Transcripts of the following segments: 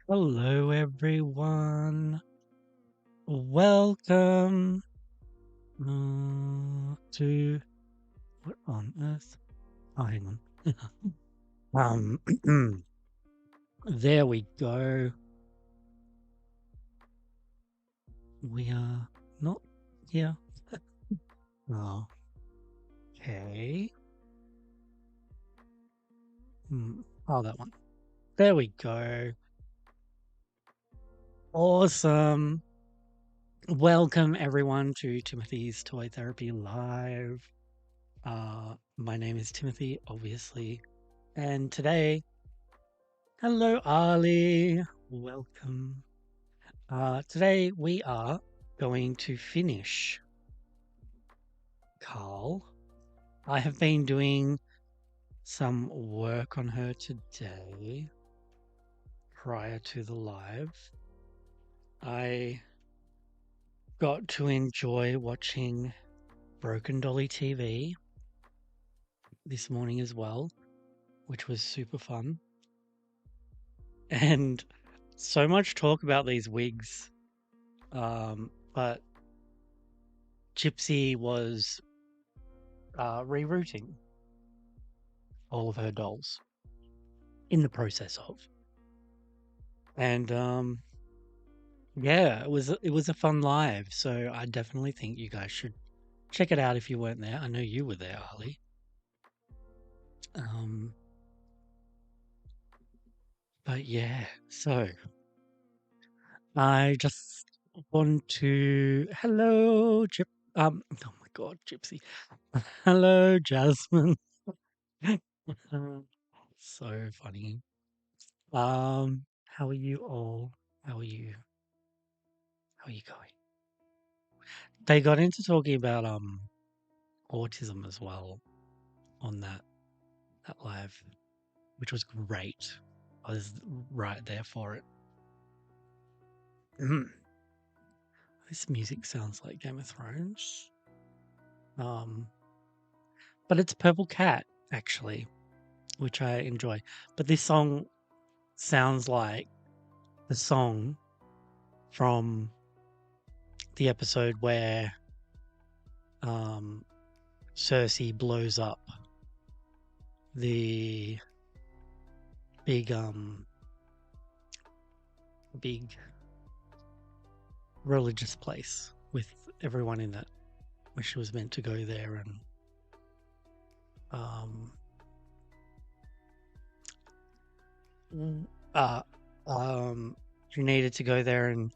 Hello, everyone. Welcome to what on earth? Oh, hang on. There we go. We are not here. Oh, okay. Oh, that one. There we go. Awesome. Welcome, everyone, to Timothy's Toy Therapy Live. My name is Timothy, obviously, and today, hello, Ali. Welcome. Today we are going to finish Karl. I have been doing some work on her today prior to the live. I got to enjoy watching Broken Dolly TV this morning as well, which was super fun. And so much talk about these wigs. But Gypsy was rerouting all of her dolls in the process of. And yeah, it was a fun live, so I definitely think you guys should check it out if you weren't there. I know you were there, Ali. Um, but yeah, so I just want to oh my God, Gypsy. Hello, Jasmine. So funny. How are you all? How are you? How are you going? They got into talking about autism as well on that live, which was great. I was right there for it. This music sounds like Game of Thrones. Um, but it's Purple Cat actually, which I enjoy. But this song sounds like the song from the episode where Cersei blows up the big big religious place with everyone in it, where she was meant to go there and um uh she needed to go there and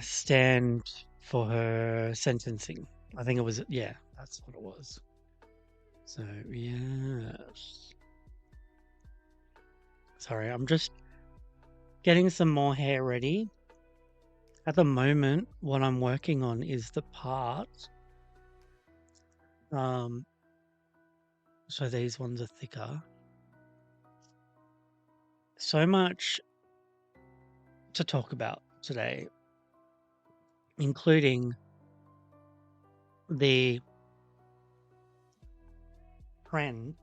stand for her sentencing. I think it was, yeah, that's what it was. So yes, sorry, I'm just getting some more hair ready. At the moment, what I'm working on is the part. Um, so these ones are thicker. So much to talk about today, including the trend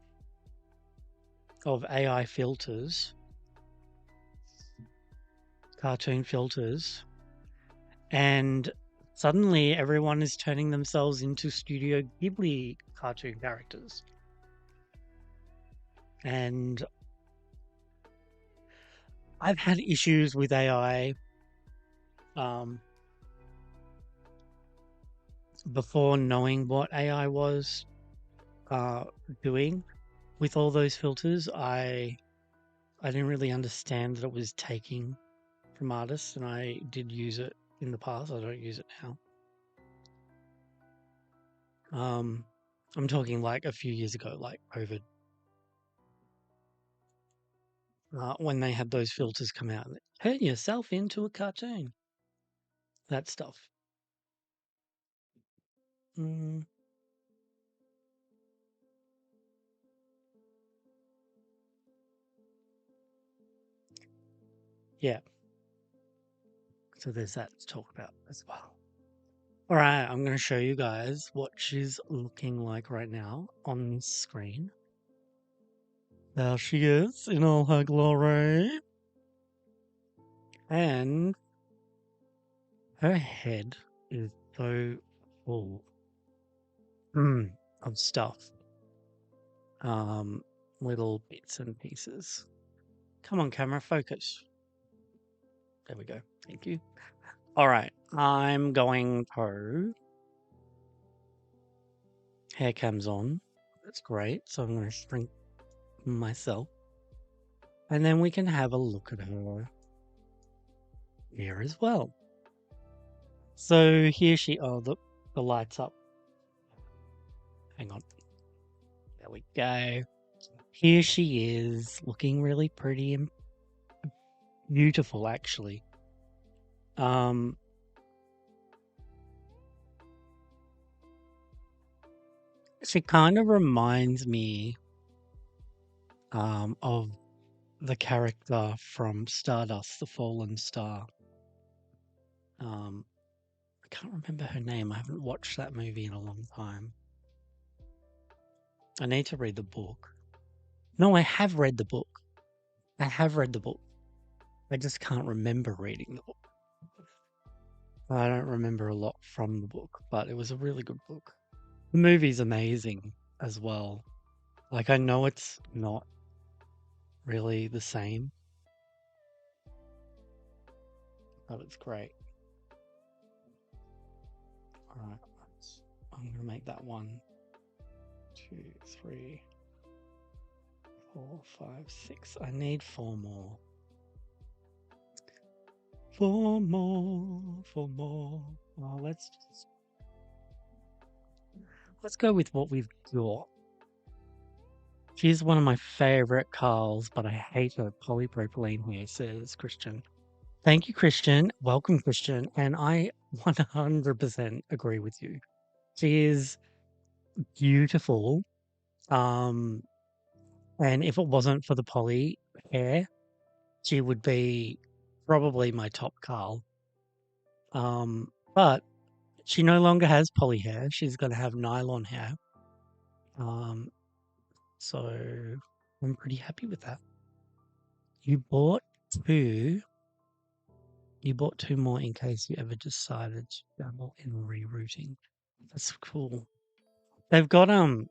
of AI filters, cartoon filters, and suddenly everyone is turning themselves into Studio Ghibli cartoon characters. And I've had issues with AI before knowing what AI was doing with all those filters. I didn't really understand that it was taking from artists, and I did use it in the past. I don't use it now. I'm talking like a few years ago, like COVID, when they had those filters come out. Turn yourself into a cartoon. That stuff. Mm, yeah. So there's that to talk about as well. All right, I'm going to show you guys what she's looking like right now on screen. There she is in all her glory. And her head is so full of stuff. Little bits and pieces. Come on, camera, focus. There we go. Thank you. All right, I'm going to hair cams on. That's great. So I'm going to shrink myself, and then we can have a look at her here as well. So here she. Oh, the lights up. Hang on. There we go. Here she is, looking really pretty and beautiful, actually. She kind of reminds me of the character from Stardust, the Fallen Star. I can't remember her name. I haven't watched that movie in a long time. I need to read the book. No, I have read the book. I have read the book. I just can't remember reading the book. I don't remember a lot from the book, but it was a really good book. The movie's amazing as well. Like, I know it's not really the same, but it's great. All right, I'm going to make that 1, 2, 3, 4, 5, 6. I need 4 more. 4 more, 4 more. Oh, let's go with what we've got. She's one of my favorite Karls, but I hate her polypropylene here, says Christian. Thank you, Christian. Welcome, Christian. And I 100% agree with you. She is beautiful. And if it wasn't for the poly hair, she would be probably my top Karl. But she no longer has poly hair. She's going to have nylon hair. So I'm pretty happy with that. You bought 2. You bought 2 more in case you ever decided to dabble in rerouting. That's cool. They've got a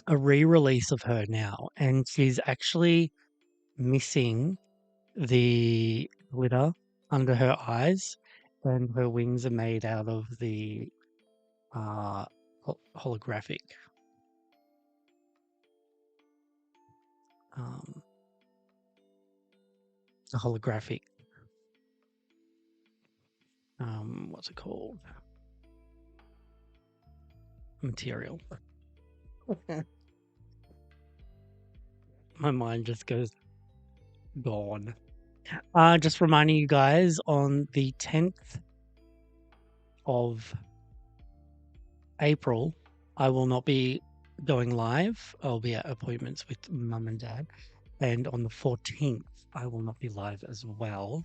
re-release of her now, and she's actually missing the glitter under her eyes, and her wings are made out of the holographic the holographic what's it called, material. My mind just goes gone. Just reminding you guys, on the 10th of April, I will not be going live. I'll be at appointments with mum and dad. And on the 14th, I will not be live as well.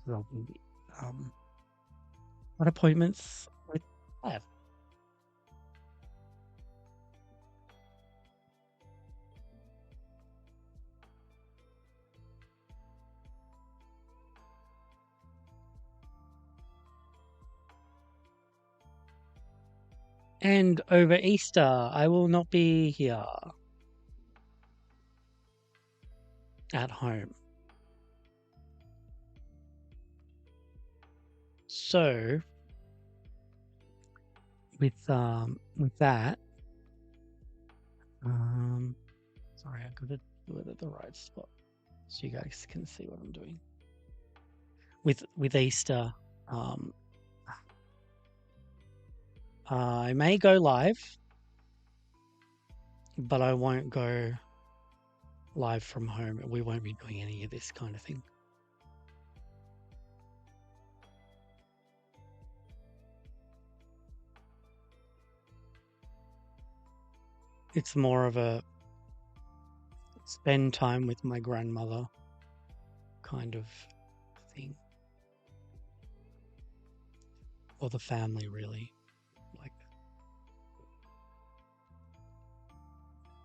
I'll be at appointments with dad. And over Easter, I will not be here at home. So with that, sorry, I gotta do it at the right spot so you guys can see what I'm doing. With Easter, I may go live, but I won't go live from home. We won't be doing any of this kind of thing. It's more of a spend time with my grandmother kind of thing. Or the family, really. Like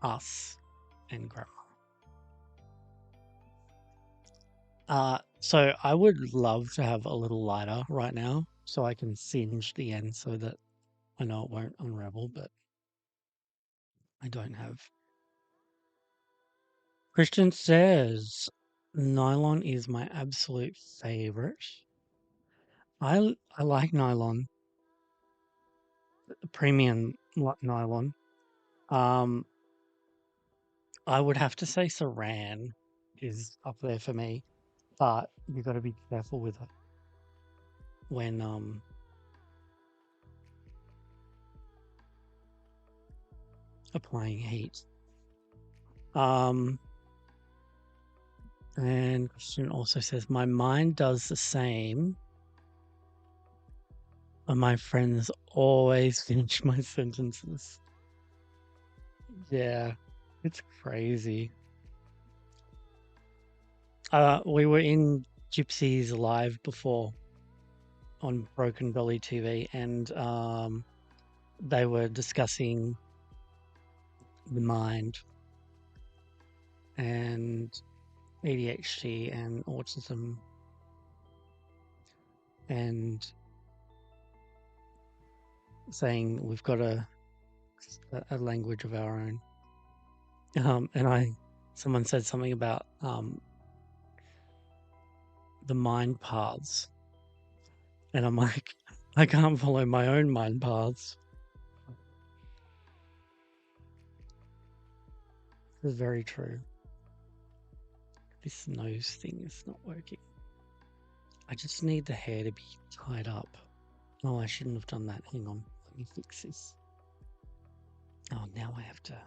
us and grandma. So I would love to have a little lighter right now so I can singe the end so that I know it won't unravel, but I don't have. Christian says nylon is my absolute favorite. I like nylon, premium nylon. Um, I would have to say saran is up there for me, but you got to be careful with it when applying heat. Um, and Christian also says my mind does the same, and my friends always finish my sentences. Yeah, it's crazy. We were in Gypsy's live before on Broken Belly TV, and they were discussing the mind and ADHD and autism and saying we've got a language of our own. And someone said something about the mind paths, and I'm like, I can't follow my own mind paths. It's very true. This nose thing is not working. I just need the hair to be tied up. Oh, I shouldn't have done that. Hang on. Let me fix this. Oh, now I have to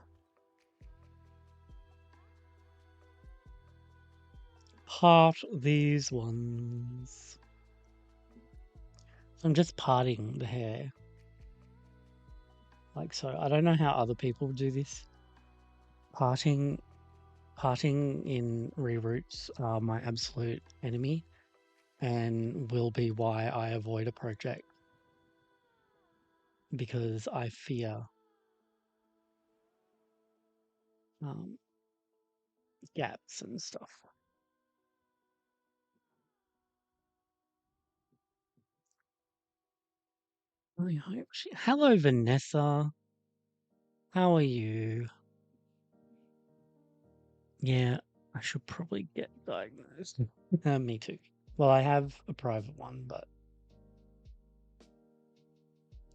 part these ones. So I'm just parting the hair. Like so. I don't know how other people do this. Parting in reroots are my absolute enemy and will be why I avoid a project, because I fear um, gaps and stuff. I hope Hello, Vanessa. How are you? Yeah, I should probably get diagnosed. Me too. Well, I have a private one, but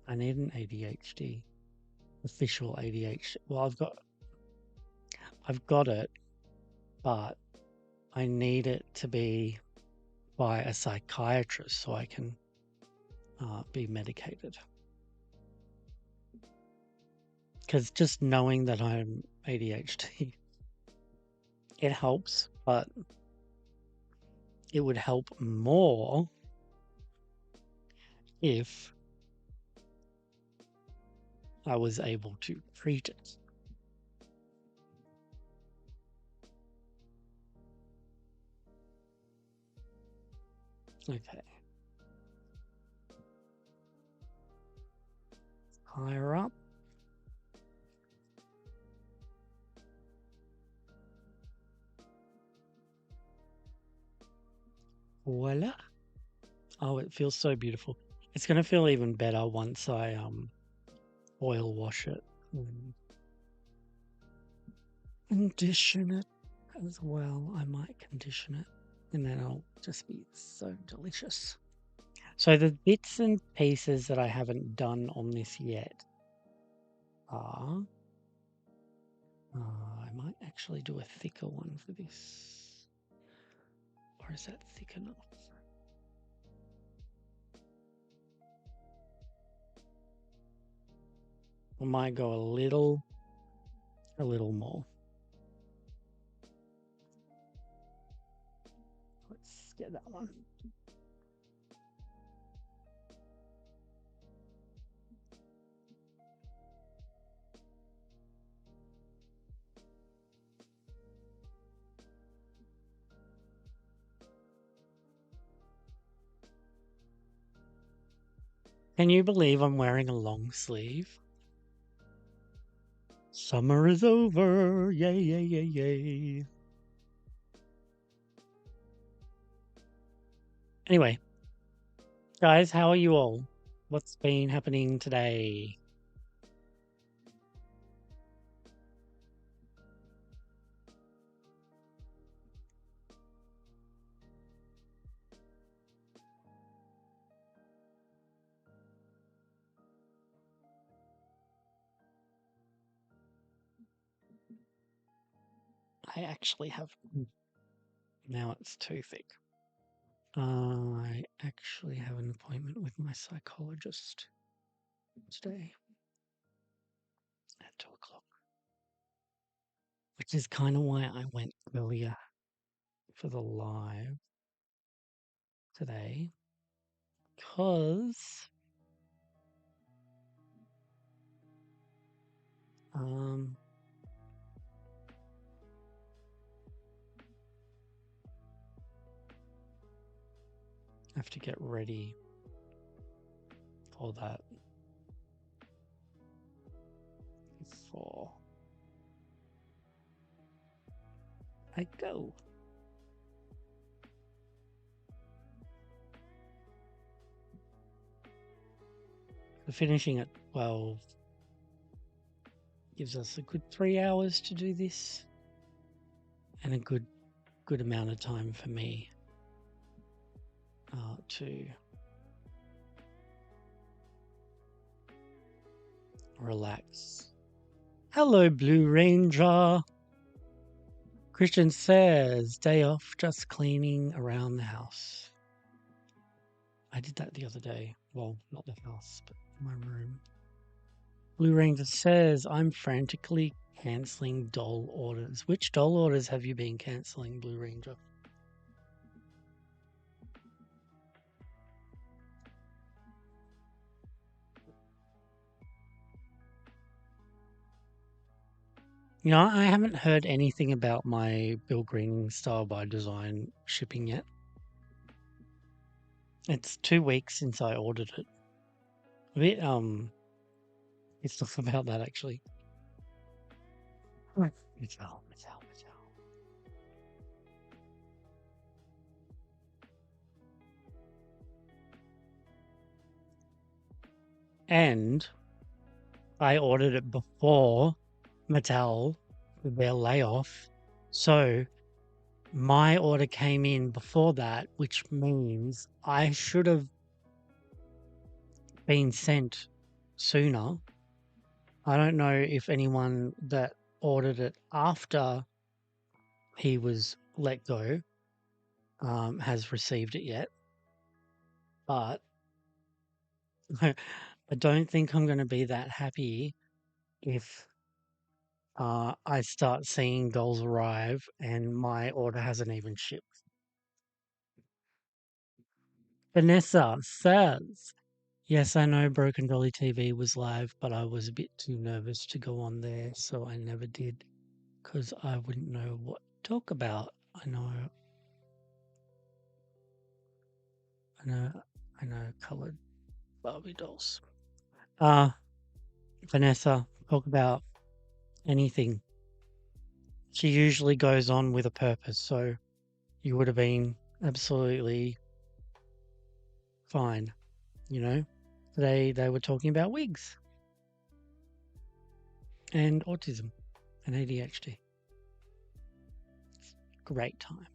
I need an ADHD, official ADHD. Well, I've got it, but I need it to be by a psychiatrist so I can be medicated. Because just knowing that I'm ADHD, it helps, but it would help more if I was able to treat it. Okay. Higher up. Voila. Oh, it feels so beautiful. It's going to feel even better once I oil wash it and condition it as well. I might condition it and then it'll just be so delicious. So the bits and pieces that I haven't done on this yet are, I might actually do a thicker one for this. Or is that thick enough? I might go a little more. Let's get that one. Can you believe I'm wearing a long sleeve? Summer is over. Yay, yay, yay, yay. Anyway, guys, how are you all? What's been happening today? I actually have... Now it's too thick. I actually have an appointment with my psychologist today at 2 o'clock, which is kind of why I went earlier for the live today, because I have to get ready for that before I go. The finishing at 12 gives us a good 3 hours to do this, and a good amount of time for me to relax. Hello, Blue Ranger. Christian says, day off, just cleaning around the house. I did that the other day. Well, not the house, but my room. Blue Ranger says, I'm frantically cancelling doll orders. Which doll orders have you been cancelling, Blue Ranger? You know, I haven't heard anything about my Bill Green Style by Design shipping yet. It's 2 weeks since I ordered it. A bit it's not about that actually. Mattel. And I ordered it before Mattel with their layoff. So my order came in before that, which means I should have been sent sooner. I don't know if anyone that ordered it after he was let go has received it yet, but I don't think I'm going to be that happy if I start seeing dolls arrive and my order hasn't even shipped. Vanessa says, yes, I know Broken Dolly TV was live, but I was a bit too nervous to go on there, so I never did because I wouldn't know what to talk about. I know coloured Barbie dolls. Vanessa, talk about anything. She usually goes on with a purpose, so you would have been absolutely fine, you know? Today they were talking about wigs and autism and ADHD. Great time.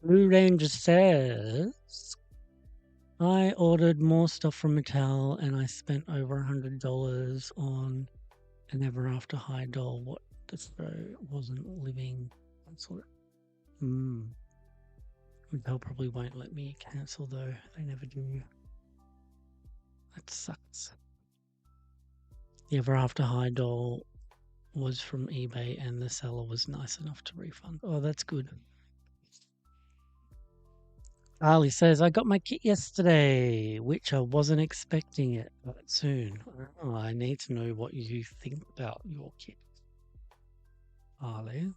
Blue Ranger says, I ordered more stuff from Mattel and I spent over $100 on an Ever After High doll. What the show wasn't living. Cancel it. Mattel probably won't let me cancel though. They never do. That sucks. The Ever After High doll was from eBay and the seller was nice enough to refund. Oh, that's good. Ali says, I got my kit yesterday, which I wasn't expecting it, but soon. Oh, I need to know what you think about your kit. Ali.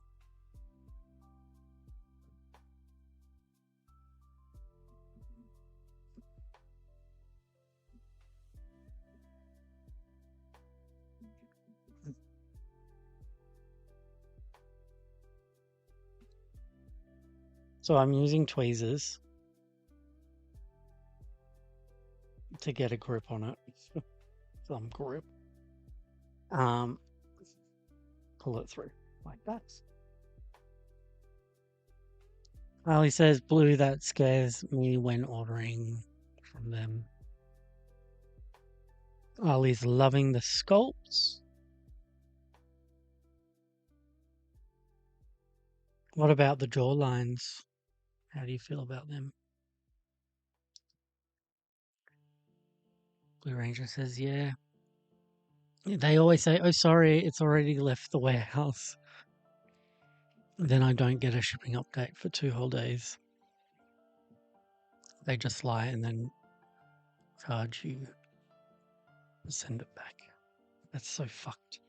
So I'm using tweezers to get a grip on it. Some grip. Pull it through like that. He says, Blue, that scares me when ordering from them. Ali's loving the sculpts. What about the jawlines? How do you feel about them? Blue Ranger says, yeah. They always say, oh, sorry, it's already left the warehouse. Then I don't get a shipping update for 2 whole days. They just lie and then charge you to send it back. That's so fucked.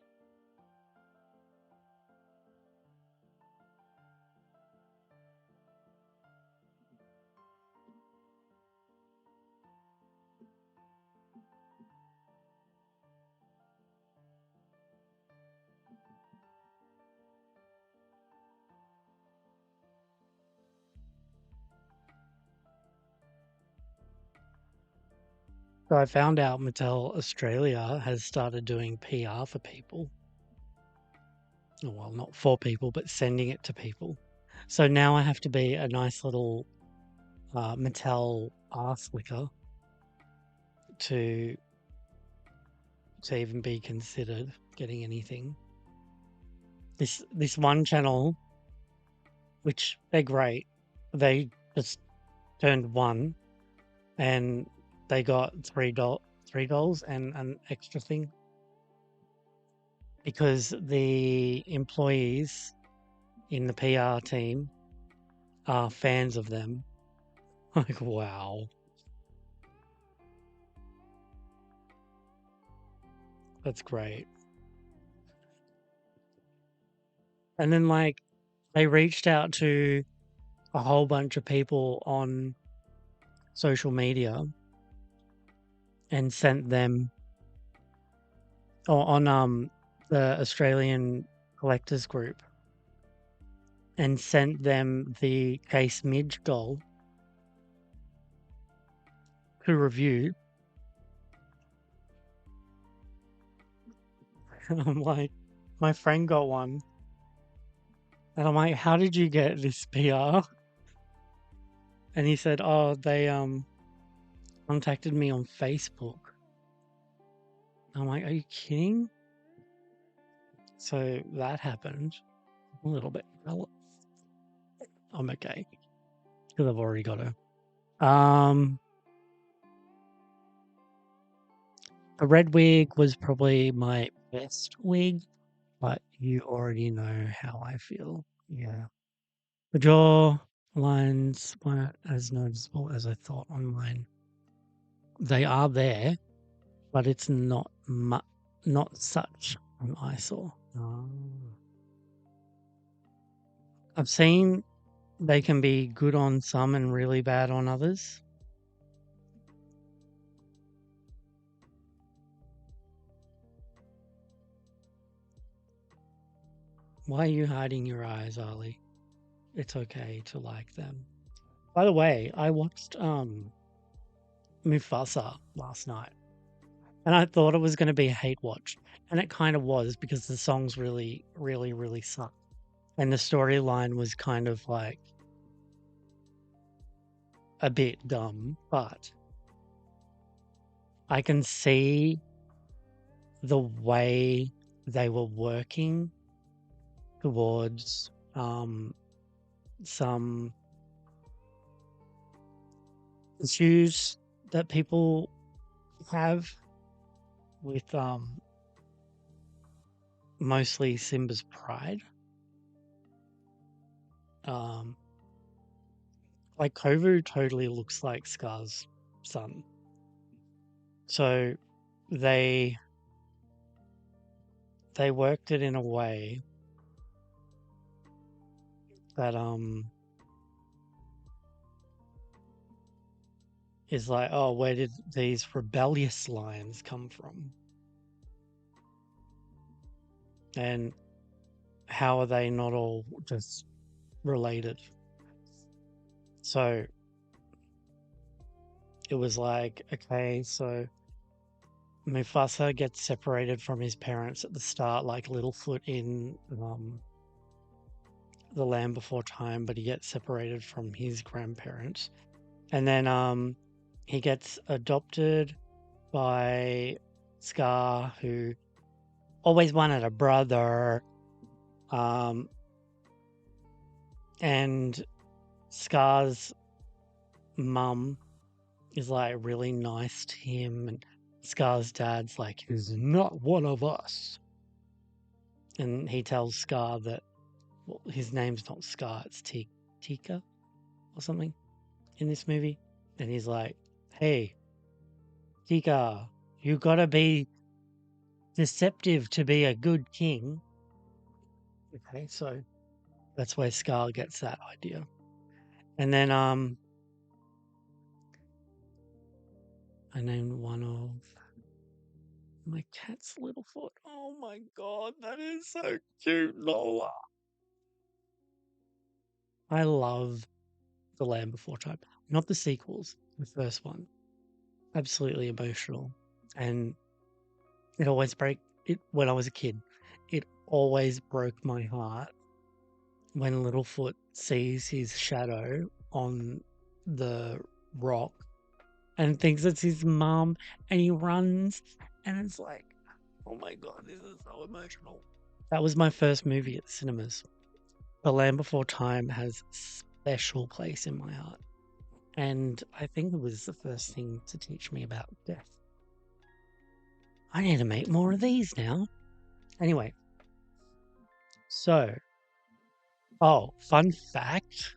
So I found out Mattel Australia has started doing PR for people. Well, not for people, but sending it to people. So now I have to be a nice little Mattel ass licker to even be considered getting anything. This one channel, which they're great, they just turned one, and they got three dolls and an extra thing because the employees in the PR team are fans of them. Like, wow, that's great. And then like they reached out to a whole bunch of people on social media and sent them or on the Australian collectors group and sent them the Case Midge doll to review. And I'm like, my friend got one. And I'm like, how did you get this PR? And he said, oh, they contacted me on Facebook. I'm like, are you kidding? So that happened a little bit. I'm okay because I've already got her. The red wig was probably my best wig, but you already know how I feel. Yeah. The jaw lines weren't as noticeable as I thought on mine. They are there, but it's not not such an eyesore. Oh. I've seen they can be good on some and really bad on others. Why are you hiding your eyes, Ali? It's okay to like them. By the way, I watched Mufasa last night, and I thought it was going to be a hate watch, and it kind of was because the songs really, really, really sucked, and the storyline was kind of like a bit dumb, but I can see the way they were working towards some issues that people have with mostly Simba's pride. Like Kovu totally looks like Scar's son. So they worked it in a way that is like, oh, where did these rebellious lions come from? And how are they not all just related? So it was like, okay, so Mufasa gets separated from his parents at the start, like Littlefoot in The Land Before Time, but he gets separated from his grandparents. And then he gets adopted by Scar, who always wanted a brother. Um, and Scar's mum is like really nice to him, and Scar's dad's like, he's not one of us. And he tells Scar that, well, his name's not Scar, it's Tika or something in this movie. And he's like, hey, Tika, you gotta be deceptive to be a good king. Okay, so that's where Scar gets that idea. And then I named one of my cat's Littlefoot. Oh my god, that is so cute, Lola. I love The Land Before Time. Not the sequels, the first one. Absolutely emotional. And it always broke it when I was a kid. It always broke my heart when Littlefoot sees his shadow on the rock and thinks it's his mum, and he runs, and it's like, oh my god, this is so emotional. That was my first movie at the cinemas. The Land Before Time has a special place in my heart. And I think it was the first thing to teach me about death. I need to make more of these now. Anyway, so, fun fact.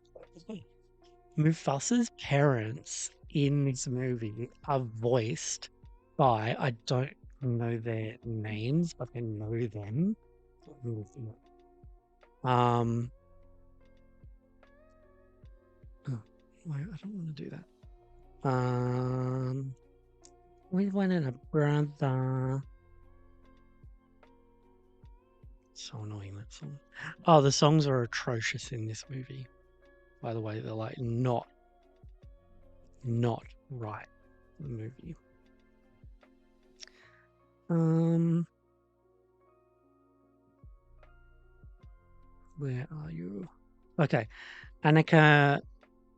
Mufasa's parents in this movie are voiced by, I don't know their names, but I know them. Um, oh, I don't want to do that. We went in a brother. So annoying, that song. Oh, the songs are atrocious in this movie. By the way, they're like not right for the movie. Where are you? Okay. Annika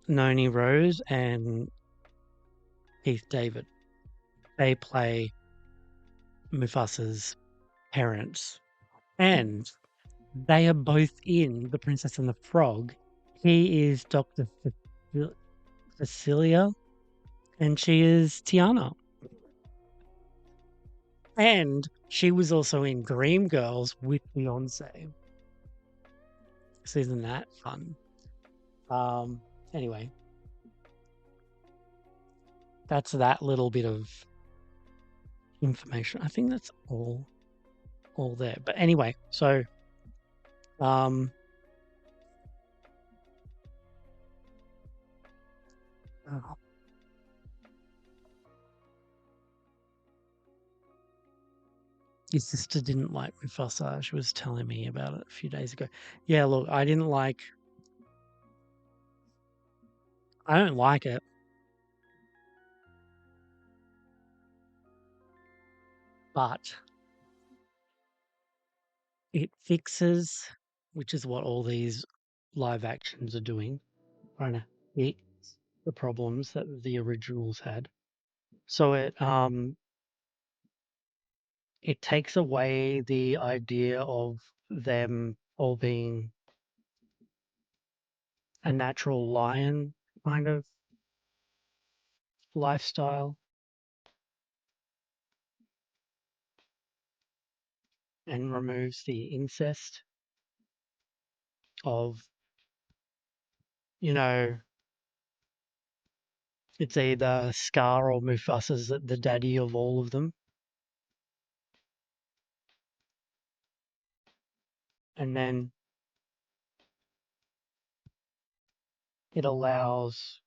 Noni Rose and Keith David. They play Mufasa's parents. And they are both in The Princess and the Frog. He is Dr. Cecilia, and she is Tiana. And she was also in Dreamgirls with Beyonce. So isn't that fun? Anyway, that's that little bit of information. I think that's all there. But anyway, so oh, your sister didn't like Mufasa. She was telling me about it a few days ago. Yeah, look, I don't like it. But it fixes, which is what all these live actions are doing, trying to fix the problems that the originals had. So it takes away the idea of them all being a natural lion kind of lifestyle, and removes the incest of, you know, it's either Scar or Mufasa's the daddy of all of them. And then it allows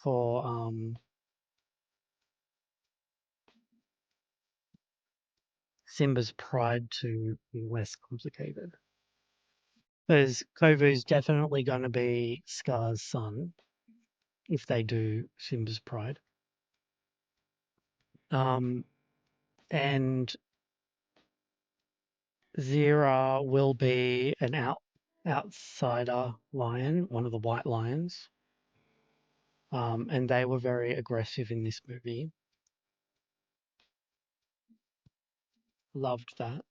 for Simba's pride to be less complicated. Because Kovu's definitely going to be Scar's son if they do Simba's Pride. And Zira will be an outsider lion, one of the white lions. And they were very aggressive in this movie. Loved that.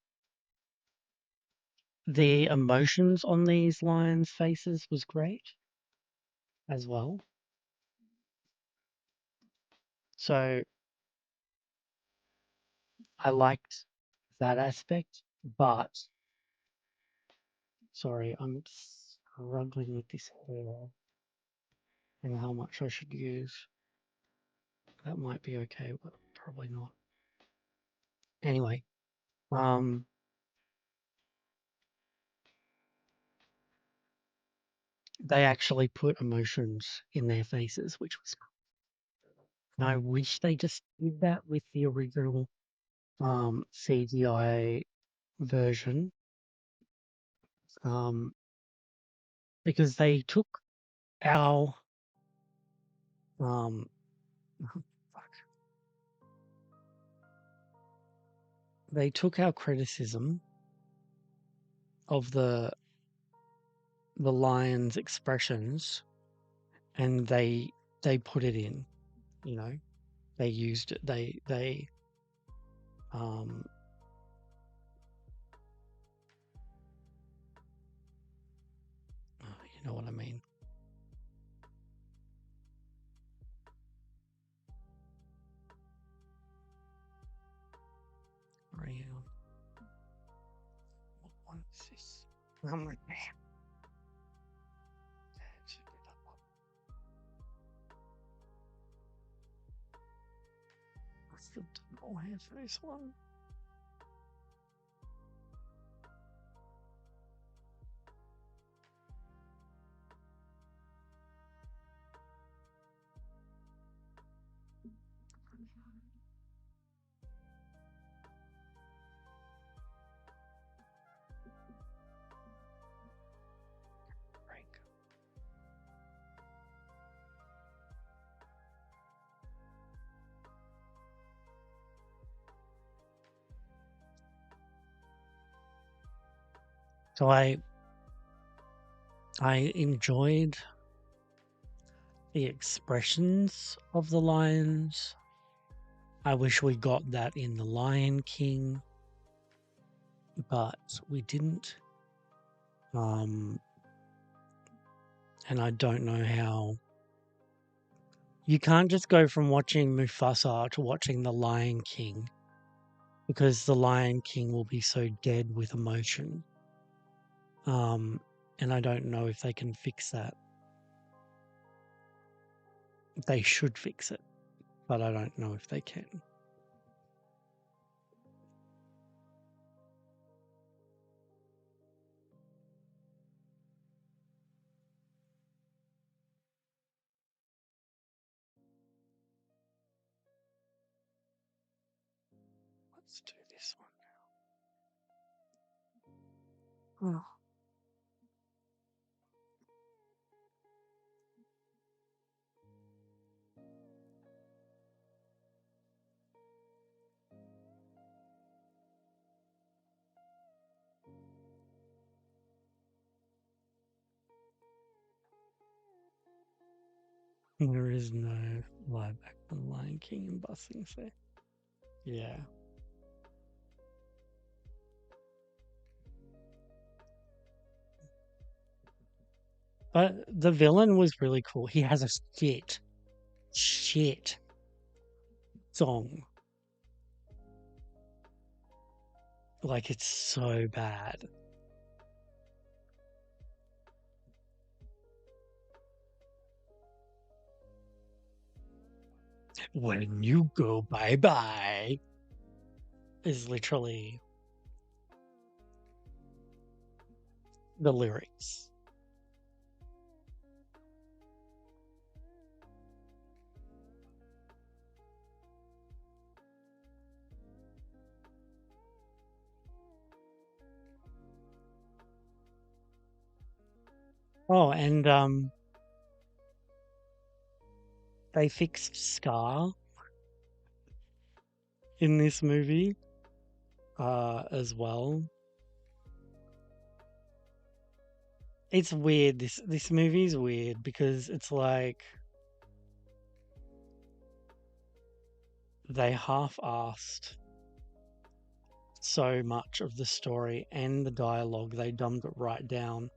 The emotions on these lions' faces was great as well. So I liked that aspect, but sorry, I'm struggling with this hair and how much I should use. That might be okay, but probably not. Anyway, they actually put emotions in their faces, which was cool. And I wish they just did that with the original CGI version, because they took our fuck. They took our criticism of the lion's expressions and they put it in, you know. They used it. They you know what I mean. What is this? Oh my God. What's the double hair for this one? So I enjoyed the expressions of the lions. I wish we got that in The Lion King, but we didn't. And I don't know how. You can't just go from watching Mufasa to watching The Lion King, because The Lion King will be so dead with emotion. And I don't know if they can fix that. They should fix it, but I don't know if they can. Let's do this one now. Oh. There is no live action Lion King in Bussing, so yeah. But the villain was really cool. He has a shit song. Like, it's so bad. When you go bye-bye is literally the lyrics. Oh, and they fixed Scar in this movie as well. It's weird. This movie is weird because it's like they half-assed so much of the story and the dialogue. They dumbed it right down.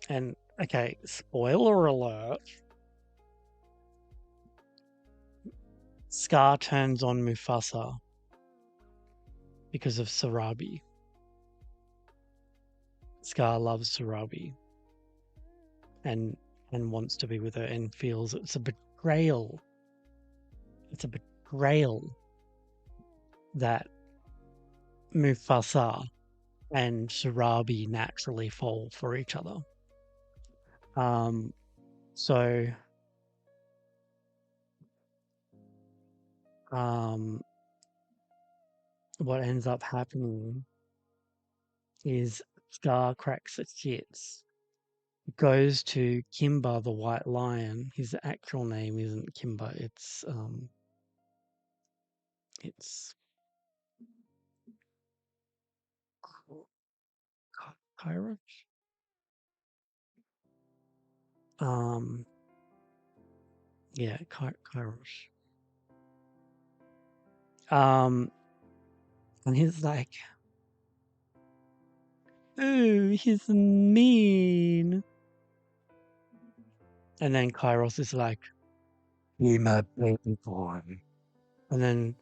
And okay, spoiler alert. Scar turns on Mufasa because of Sarabi. Scar loves Sarabi and wants to be with her and feels it's a betrayal. It's a betrayal that Mufasa and Sarabi naturally fall for each other. So what ends up happening is Scar cracks its shits, goes to Kimba the White Lion. His actual name isn't Kimba, it's Kairos. Um, yeah, Kairos. And he's like, "Ooh, he's mean." And then Kairos is like, "Be my baby boy." And then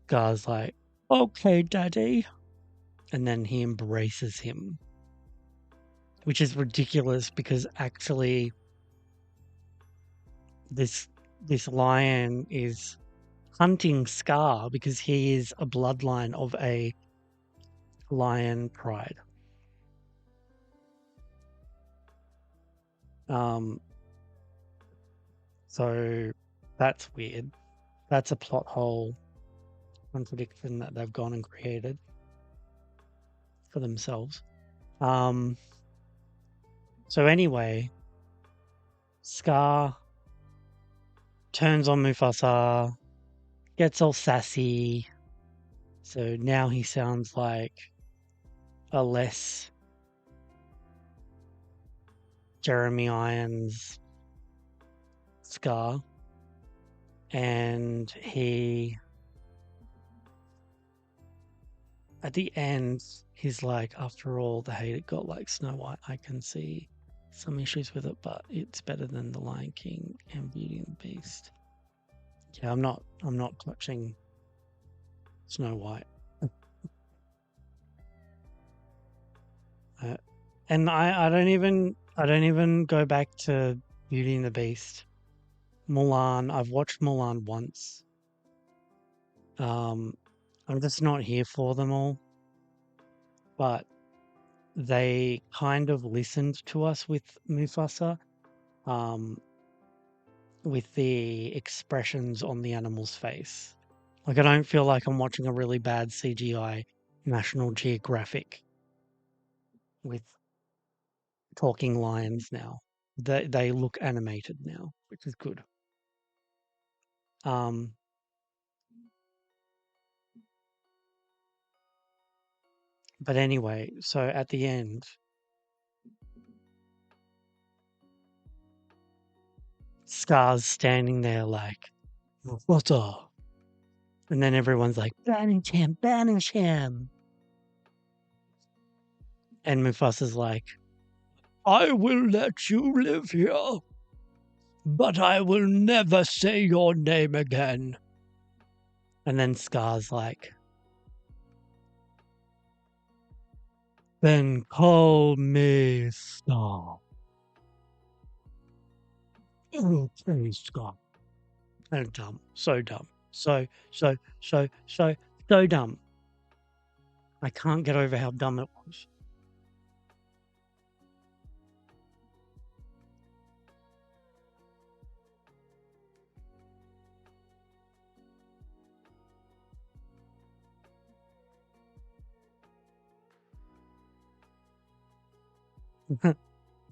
Scar's like, "Okay, daddy." And then he embraces him, which is ridiculous because actually this lion is hunting Scar because he is a bloodline of a lion pride. So that's weird. That's a plot hole contradiction that they've gone and created for themselves. So anyway, Scar turns on Mufasa, gets all sassy. So now he sounds like a less Jeremy Irons Scar. And he, at the end, he's like, after all the hate it got like Snow White, I can see some issues with it, but it's better than The Lion King and Beauty and the Beast. Yeah, I'm not clutching Snow White. And I don't even go back to Beauty and the Beast. Mulan, I've watched Mulan once. I'm just not here for them all. But they kind of listened to us with Mufasa, with the expressions on the animal's face. Like I don't feel like I'm watching a really bad CGI National Geographic with talking lions now. They look animated now, which is good. Um, but anyway, so at the end, Scar's standing there like, "What up?" And then everyone's like, "Banish him, banish him." And Mufasa's like, "I will let you live here, but I will never say your name again." And then Scar's like, "Then call me Scar." Okay, Scar. So dumb. So dumb. So dumb. I can't get over how dumb it was.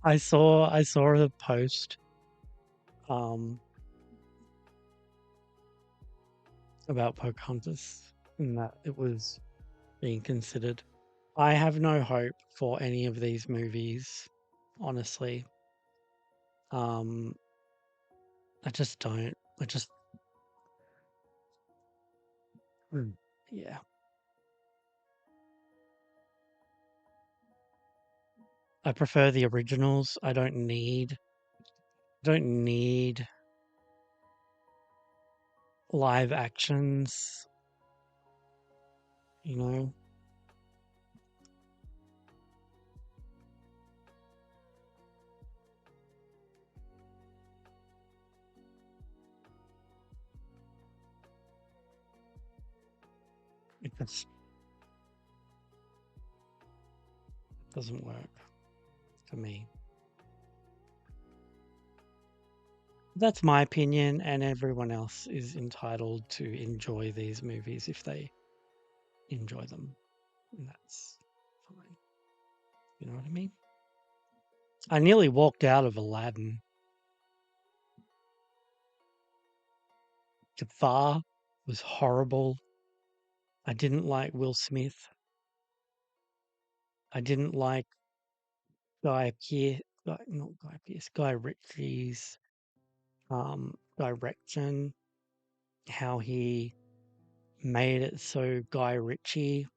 I saw a post um about Pocahontas and that it was being considered. I have no hope for any of these movies, honestly. Um, I just don't. I just, mm, yeah. I prefer the originals. I don't need live actions, you know. It just doesn't work for me. That's my opinion, and everyone else is entitled to enjoy these movies if they enjoy them. And that's fine. You know what I mean? I nearly walked out of Aladdin. Jafar was horrible. I didn't like Will Smith. I didn't like Guy Pearce, not Guy Pearce, Guy Ritchie's direction, how he made it so Guy Ritchie.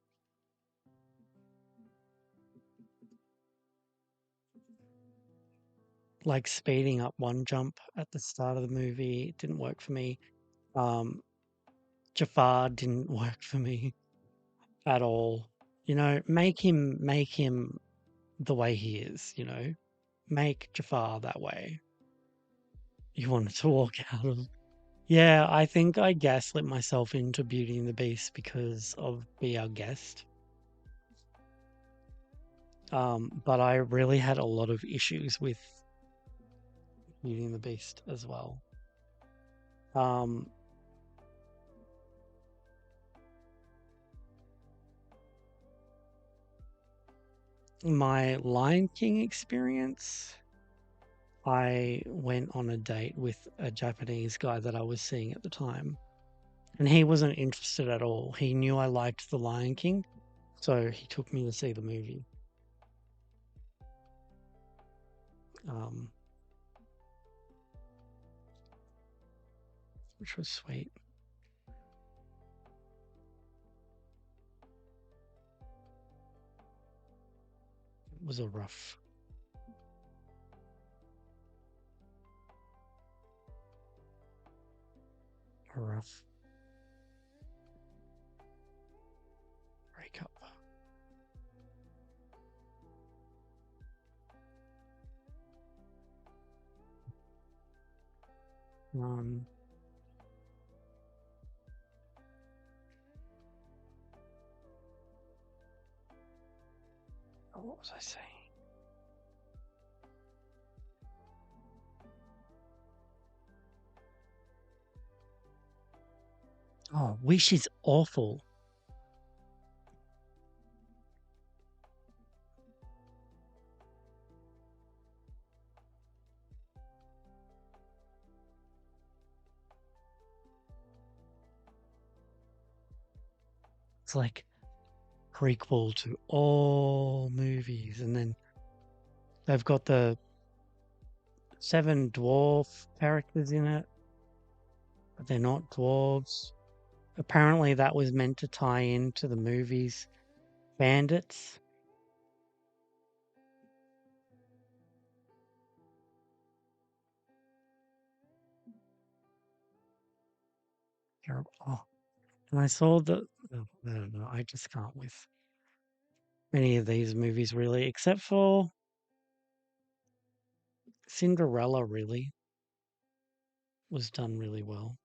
Like speeding up one jump at the start of the movie, it didn't work for me. Um, Jafar didn't work for me at all. You know, make him the way he is, you know. Make Jafar that way. You wanted to walk out of. Yeah, I think I gaslit myself into Beauty and the Beast because of Be Our Guest. But I really had a lot of issues with Beauty and the Beast as well. Um, my Lion King experience, I went on a date with a Japanese guy that I was seeing at the time, and he wasn't interested at all. He knew I liked The Lion King, so he took me to see the movie, um, which was sweet. It was a rough breakup. Um, what was I saying? Oh, Wish is awful. It's like prequel to all movies, and then they've got the 7 dwarf characters in it, but they're not dwarves. Apparently, that was meant to tie into the movies Bandits. Terrible. Oh, and I saw the. Oh, I don't know. I just can't with any of these movies really, except for Cinderella. Really was done really well,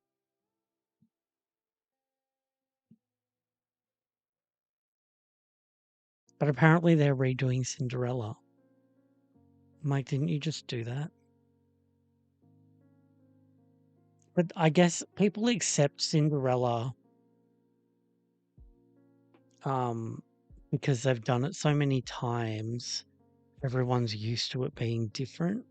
but apparently they're redoing Cinderella. Mike, didn't you just do that? But I guess people accept Cinderella um because they've done it so many times everyone's used to it being different.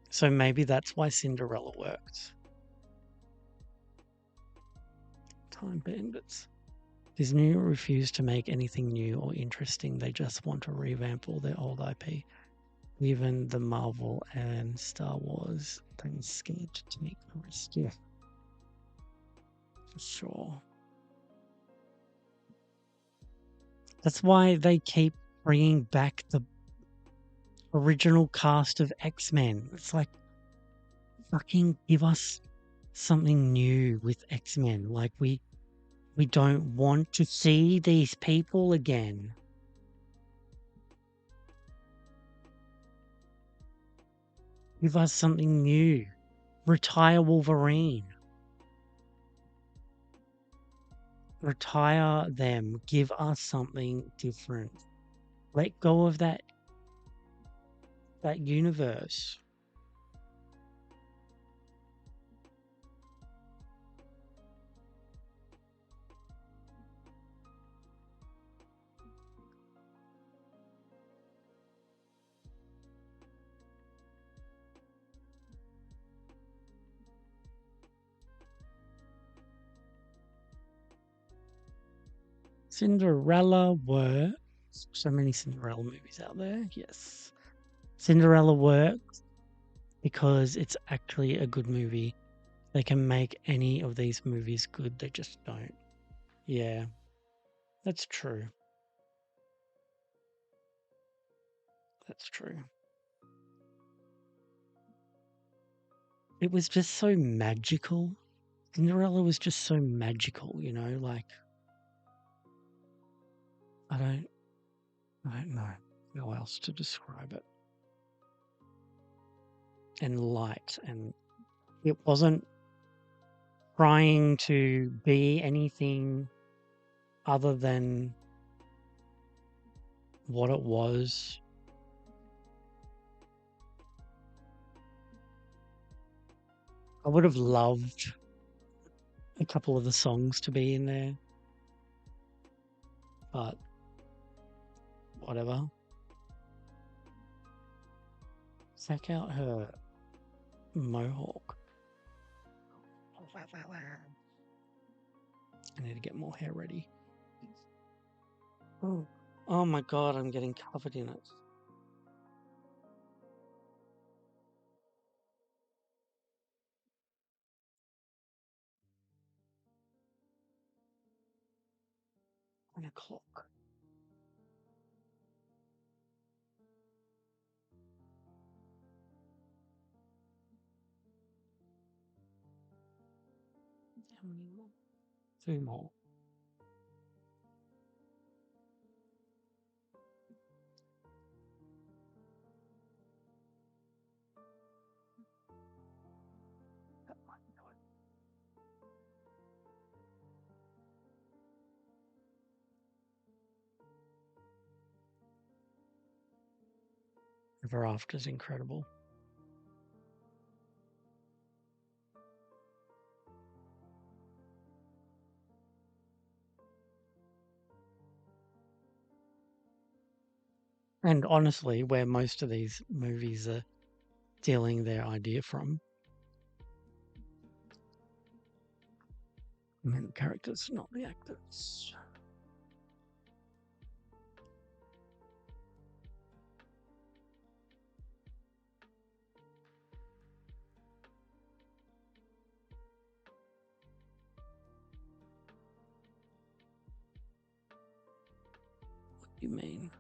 So maybe that's why Cinderella worked. Time bandits. Disney refused to make anything new or interesting. They just want to revamp all their old IP. Even the Marvel and Star Wars, they're scared to take the risk. Yeah, for sure. That's why they keep bringing back the original cast of X-Men. It's like, fucking give us something new with X-Men. Like we don't want to see these people again. Give us something new. Retire Wolverine. Retire them. Give us something different. Let go of that universe. Cinderella works. So many Cinderella movies out there. Yes. Cinderella works because it's actually a good movie. They can make any of these movies good. They just don't. Yeah, that's true. That's true. It was just so magical. Cinderella was just so magical, you know, like I don't know how else to describe it. And light, and it wasn't trying to be anything other than what it was. I would have loved a couple of the songs to be in there, but whatever. Check out her mohawk. I need to get more hair ready. Oh my god, I'm getting covered in it. An o'clock. How many more? 2 more. That might do it. Ever After is incredible. And honestly, where most of these movies are stealing their idea from. I mean, the characters, not the actors. What do you mean?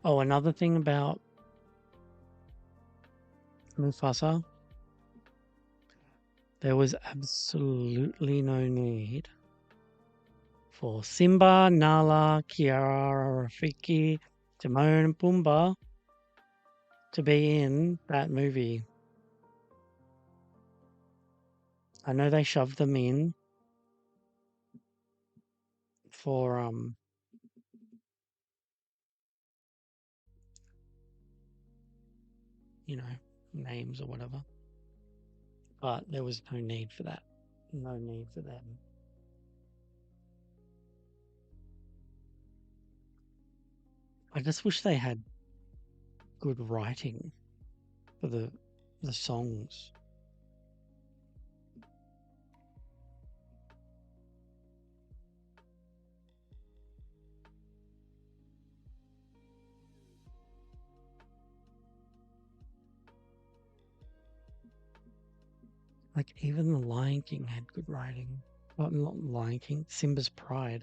Oh, another thing about Mufasa, there was absolutely no need for Simba, Nala, Kiara, Rafiki, Timon, and Pumbaa to be in that movie. I know they shoved them in for you know, names or whatever. But there was no need for that. No need for them. I just wish they had good writing for the songs. Like even the Lion King had good writing. Well, not Lion King, Simba's Pride.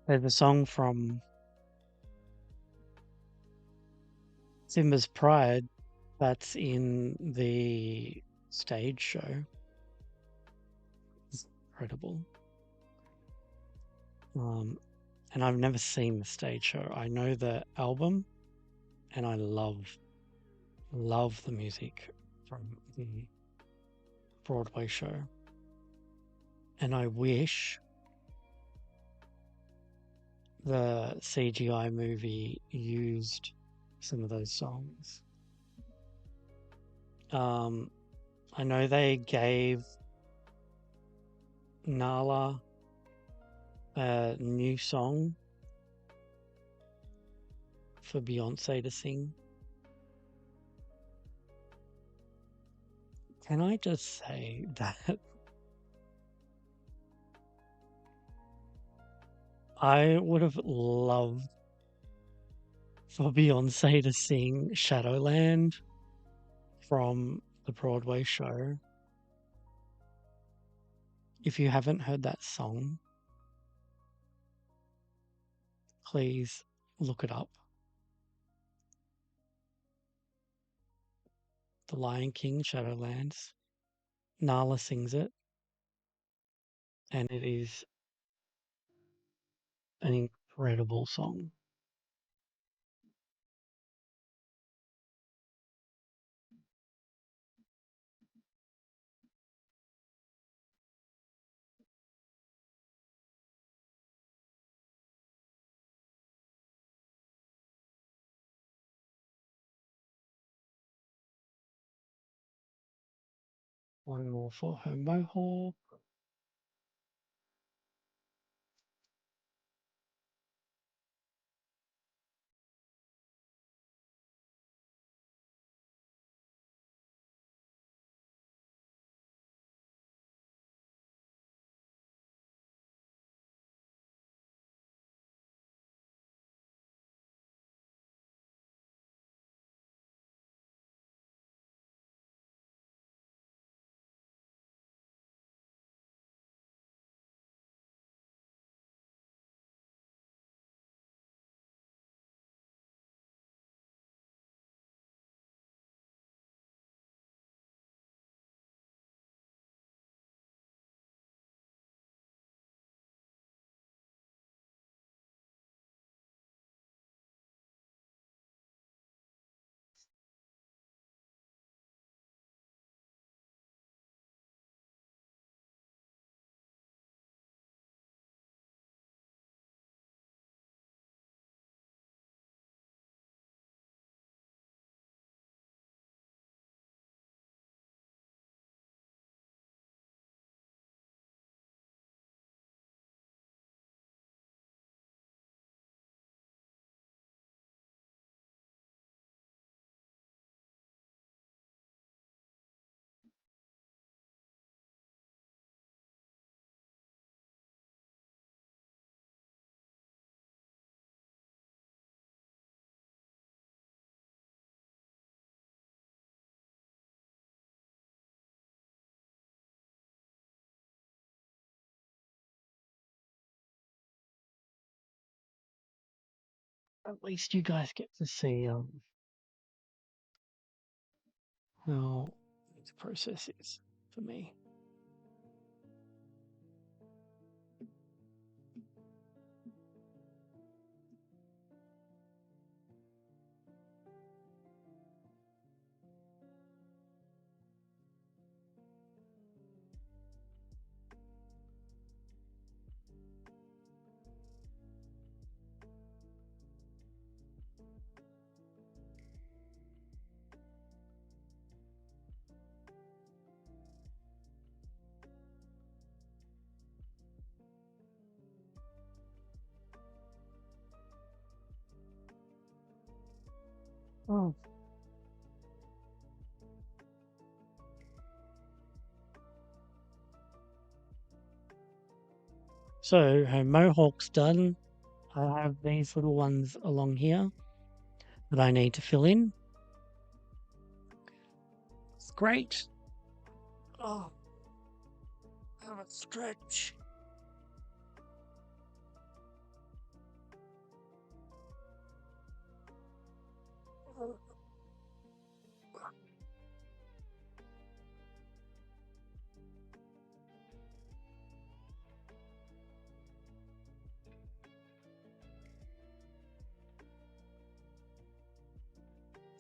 There's a song from Simba's Pride that's in the stage show. It's incredible. And I've never seen the stage show. I know the album and I love the music from the Broadway show. And I wish the CGI movie used some of those songs. I know they gave Nala a new song for Beyonce to sing. Can I just say that I would have loved for Beyonce to sing Shadowland from the Broadway show. If you haven't heard that song, please look it up. The Lion King, Shadowlands. Nala sings it, and it is an incredible song. One more for her mohawk. at least you guys get to see how the process is for me. Oh. So her mohawk's done. I have these little ones along here that I need to fill in. It's great. Oh, have a stretch.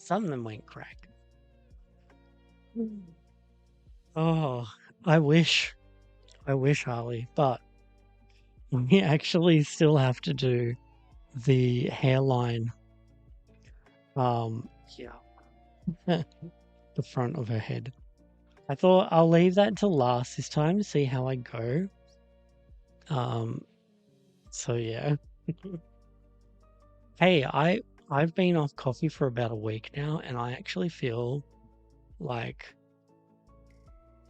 Some of them went crack. Oh, I wish, Harley, but we actually still have to do the hairline, yeah, the front of her head. I thought I'll leave that till last this time to see how I go. So yeah. Hey, I've been off coffee for about a week now, and I actually feel like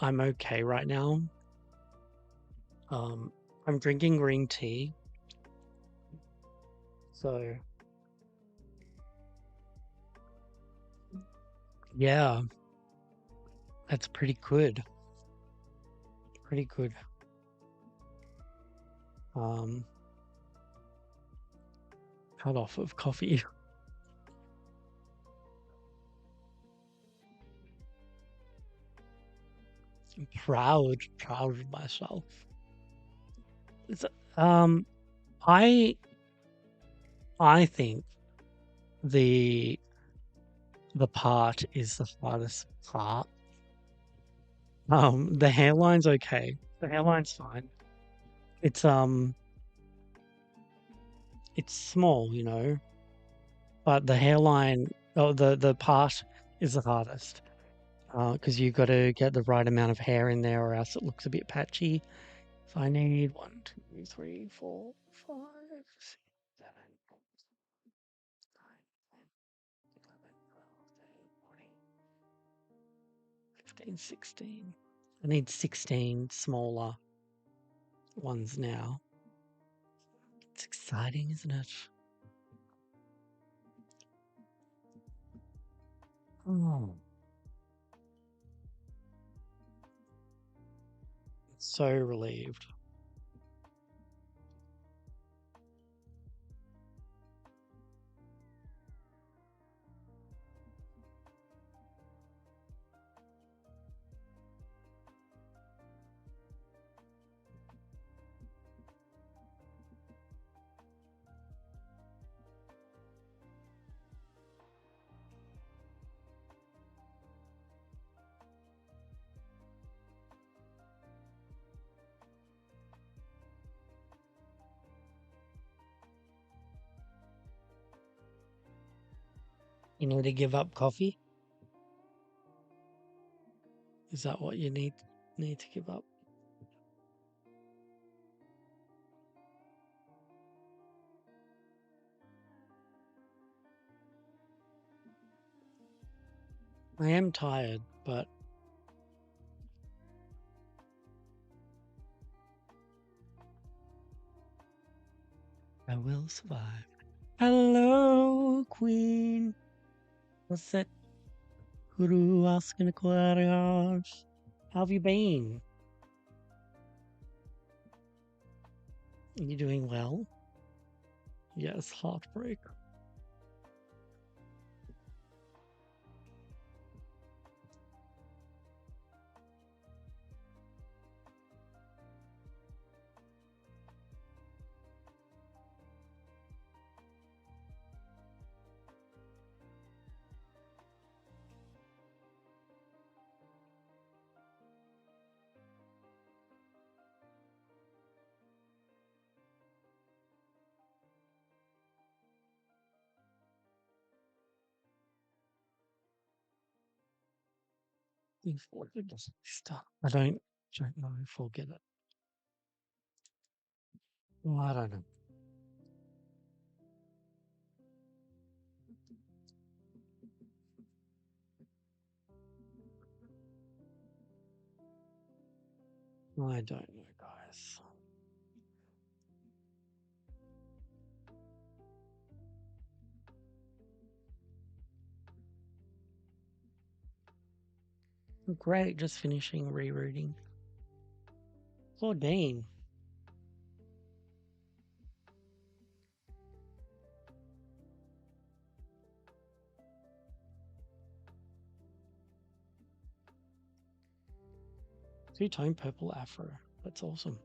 I'm okay right now. I'm drinking green tea, so yeah, that's pretty good. Pretty good. Um, cut off of coffee. I'm proud of myself. It's, um, I I think the part is the hardest part. The hairline's okay. The hairline's fine. It's it's small, you know, but the hairline, oh, the part is the hardest. Because you got to get the right amount of hair in there, or else it looks a bit patchy. So I need 1, 2, 3, 4, 5, 6, 7, 8, 9, 10, 11, 12, 13, 14, 15, 16. I need 16 smaller ones now. It's exciting, isn't it? Oh, so relieved. You need to give up coffee? Is that what you need to give up? I am tired, but I will survive. Hello, Queen. What's that? Guru asking Aquarius. How have you been? Are you doing well? Yes, heartbreak. What did this stuff? I don't know if I'll get it. Well, I don't know. I don't know, guys. Great, just finishing rereading. Claudine. Two-tone purple afro. That's awesome.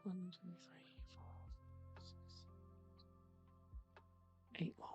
One, two, three, four, 6, 8 more.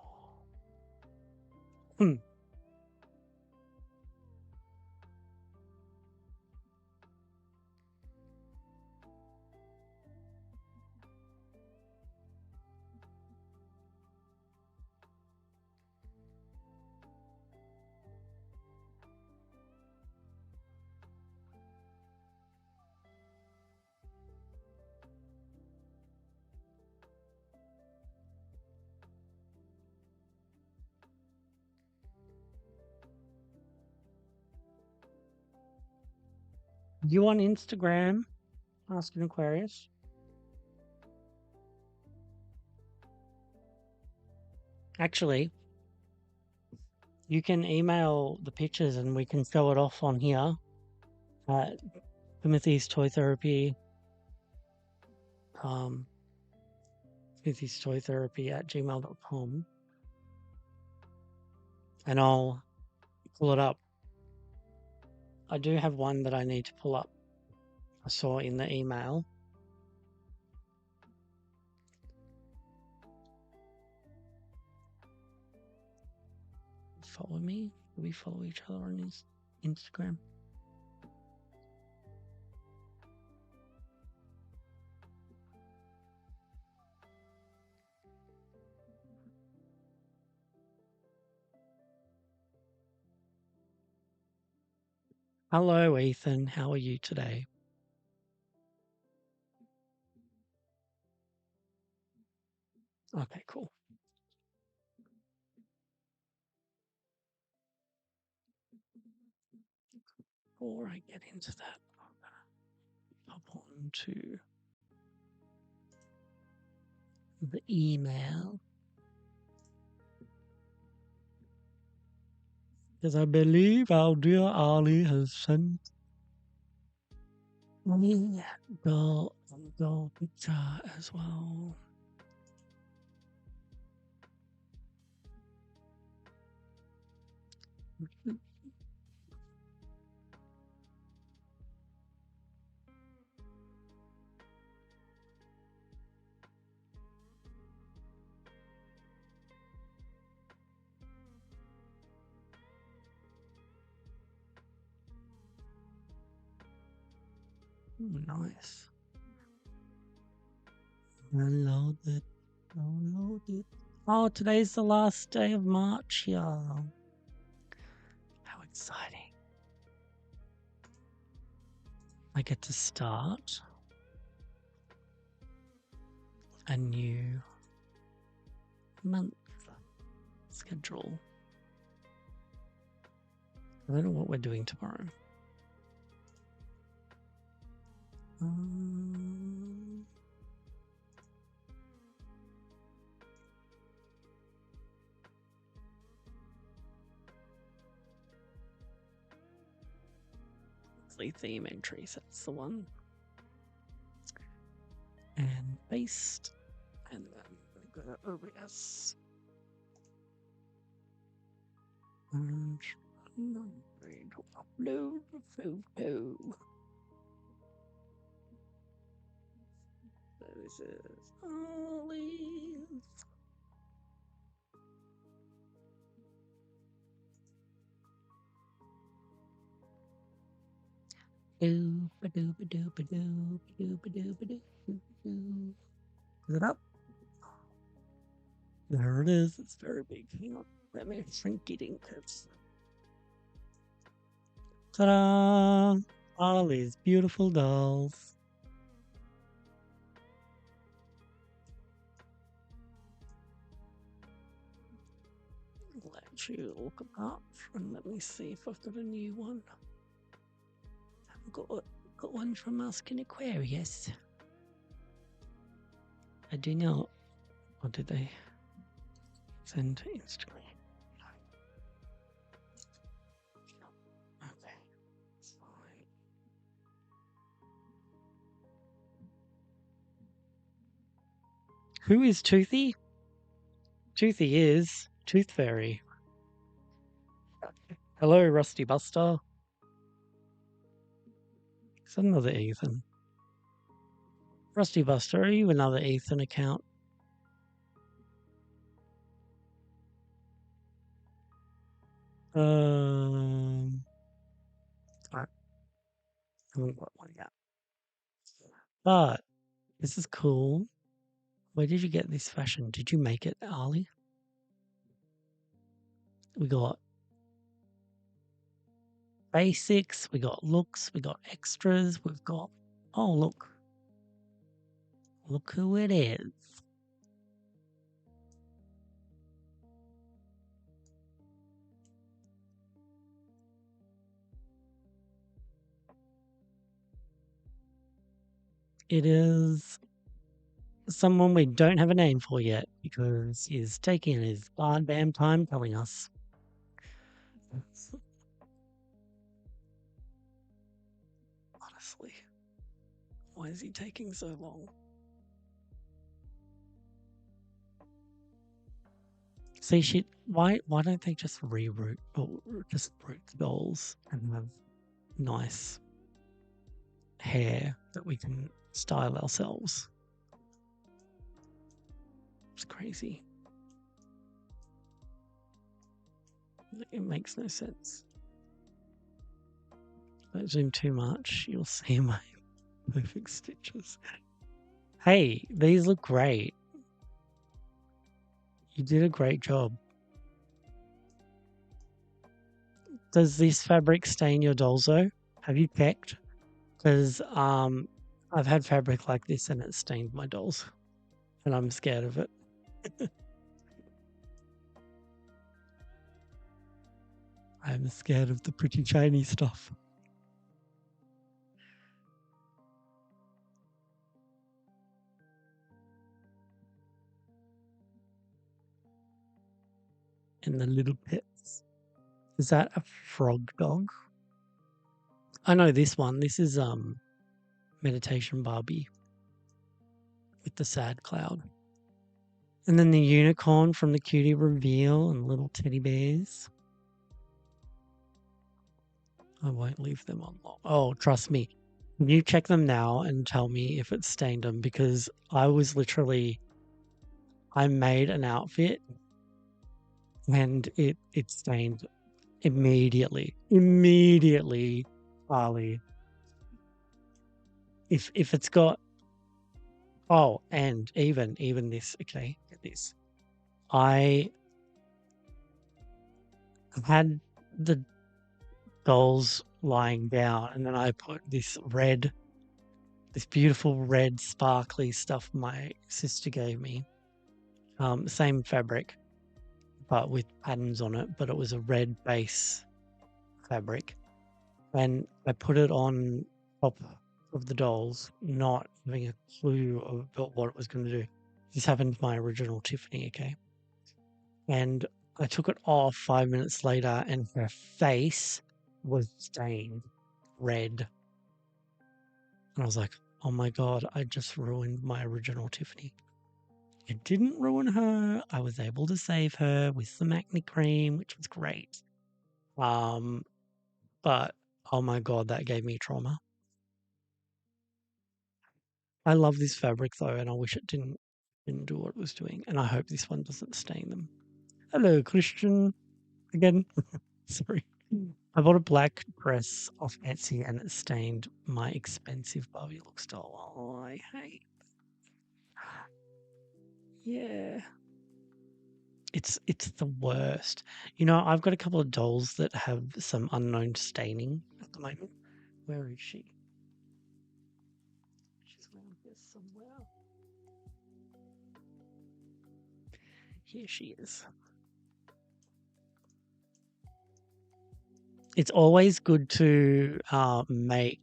You on Instagram? Ask an Aquarius. Actually, you can email the pictures and we can show it off on here at Timothy's Toy Therapy. Timothy's Toy Therapy at gmail.com. And I'll pull it up. I do have one that I need to pull up. I saw in the email. Follow me. Do we follow each other on his Instagram? Hello, Ethan. How are you today? Okay, cool. Before I get into that, I'm gonna hop on to the email. Because I believe our dear Ali has sent me the picture as well. Nice. Download it. Download it. Oh, today's the last day of March, y'all. How exciting. I get to start a new month schedule. I don't know what we're doing tomorrow. Theme entries, that's the one. And paste. And then go to OBS. And I'm going to upload the photo. this is. Holy. Is it up? There it is. It's very big. Hang on. Let me shrink it in. Ta-da! All these beautiful dolls. Let you look apart and let me see if I've got a new one. I've got one from Asking Aquarius. I do not. Or did they send to Instagram? Okay, it's fine. Who is Toothy? Toothy is Tooth Fairy. Hello, Rusty Buster. Is that another Ethan? Rusty Buster, are you another Ethan account? Alright. Haven't got one yet. But this is cool. Where did you get this fashion? Did you make it, Ali? We got basics, we got looks, we got extras, we've got, oh, look. Look who it is. It is someone we don't have a name for yet because he's taking his goddamn time telling us. Honestly, why is he taking so long? See, shit. Why don't they just reroute or just route the dolls and have nice hair that we can style ourselves? It's crazy. It makes no sense. Don't zoom too much. You'll see my perfect stitches. Hey, these look great. You did a great job. Does this fabric stain your dolls though? Have you checked? Because I've had fabric like this and it stained my dolls. And I'm scared of it. I'm scared of the pretty shiny stuff. And the little pets. Is that a frog dog? I know this one. This is Meditation Barbie with the sad cloud. And then the unicorn from the cutie reveal and little teddy bears. I won't leave them on long. Oh, trust me. You check them now and tell me if it stained them because I made an outfit and it stained immediately. Immediately, Ali. If it's got and even this, okay, get this. I had the dolls lying down and then I put this beautiful red sparkly stuff my sister gave me. Same fabric, but with patterns on it, but it was a red base fabric. And I put it on top of the dolls, not having a clue about what it was going to do. This happened to my original Tiffany, okay? And I took it off 5 minutes later and her face was stained red. And I was like, oh my God, I just ruined my original Tiffany. It didn't ruin her. I was able to save her with some acne cream, which was great. But oh my God, that gave me trauma. I love this fabric though, and I wish it didn't do what it was doing. And I hope this one doesn't stain them. Hello, Christian. Again. Sorry. I bought a black dress off Etsy and it stained my expensive Barbie look style. Oh, I hate. Yeah. It's the worst. You know, I've got a couple of dolls that have some unknown staining at the moment. Where is she? She's around here somewhere. Here she is. It's always good to make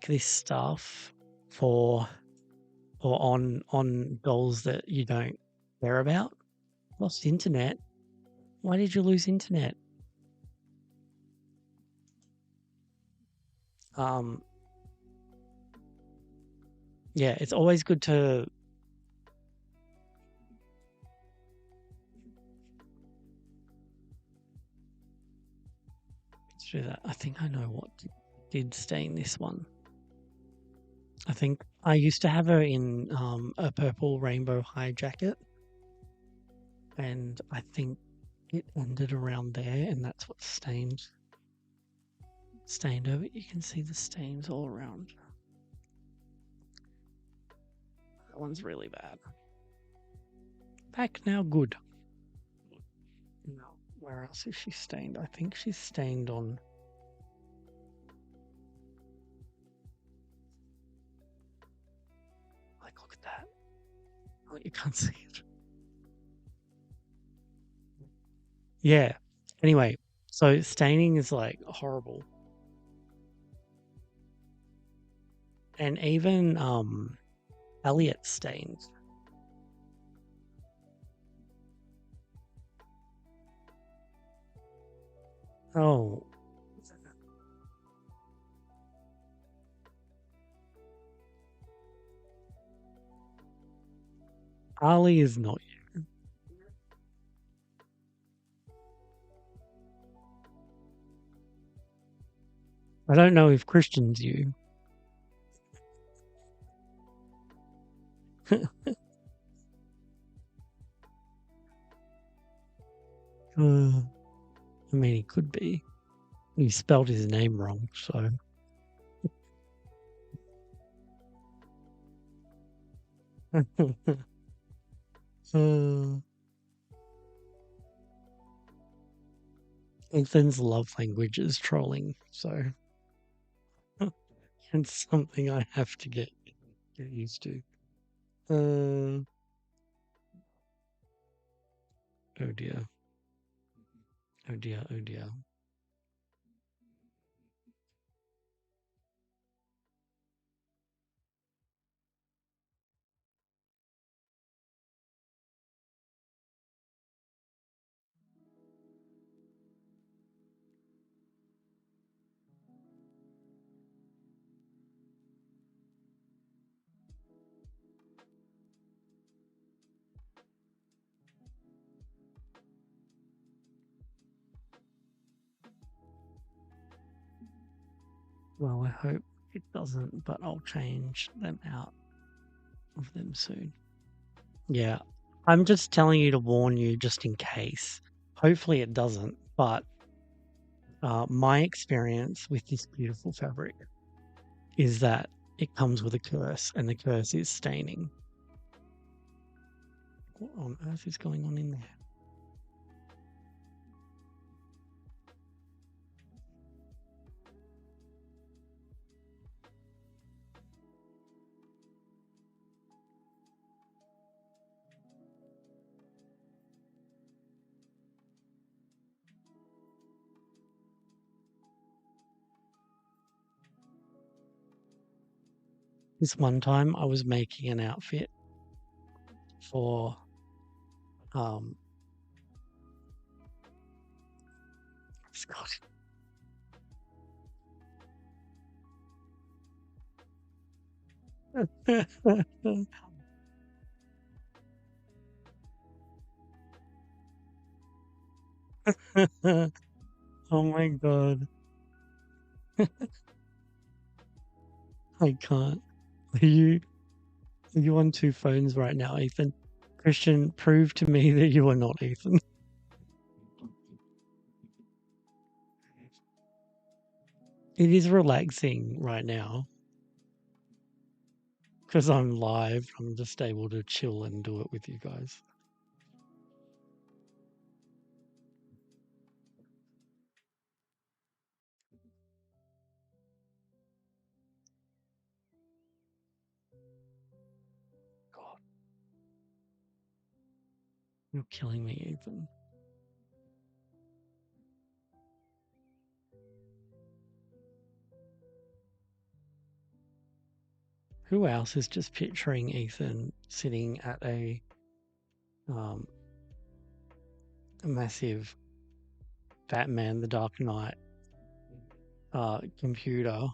this stuff for or on dolls that you don't care about. Lost internet. Why did you lose internet? Um, yeah, it's always good to do that. I think I know what did stain this one. I think I used to have her in a purple rainbow high jacket, and I think it ended around there, and that's what stained over. You can see the stains all around. That one's really bad. Back now, good. No, where else is she stained? I think she's stained on. Like, look at that. Oh, you can't see it. Yeah. Anyway, so staining is like horrible. And even Elliot stains. Oh. Ali is not you. I don't know if Christian's you. I mean, he could be. He spelled his name wrong, so. Ethan's love language is trolling, so it's something I have to get used to. Oh dear. Oh dear, oh dear. Well, I hope it doesn't, but I'll change them out of them soon. Yeah. I'm just telling you to warn you just in case. Hopefully it doesn't, but my experience with this beautiful fabric is that it comes with a curse, and the curse is staining. What on earth is going on in there? This one time I was making an outfit for Scott. Oh my god. I can't. Are you on two phones right now, Ethan? Christian, prove to me that you are not Ethan. It is relaxing right now because I'm live. I'm just able to chill and do it with you guys. God, you're killing me, Ethan. Who else is just picturing Ethan sitting at um, a massive Batman: The Dark Knight computer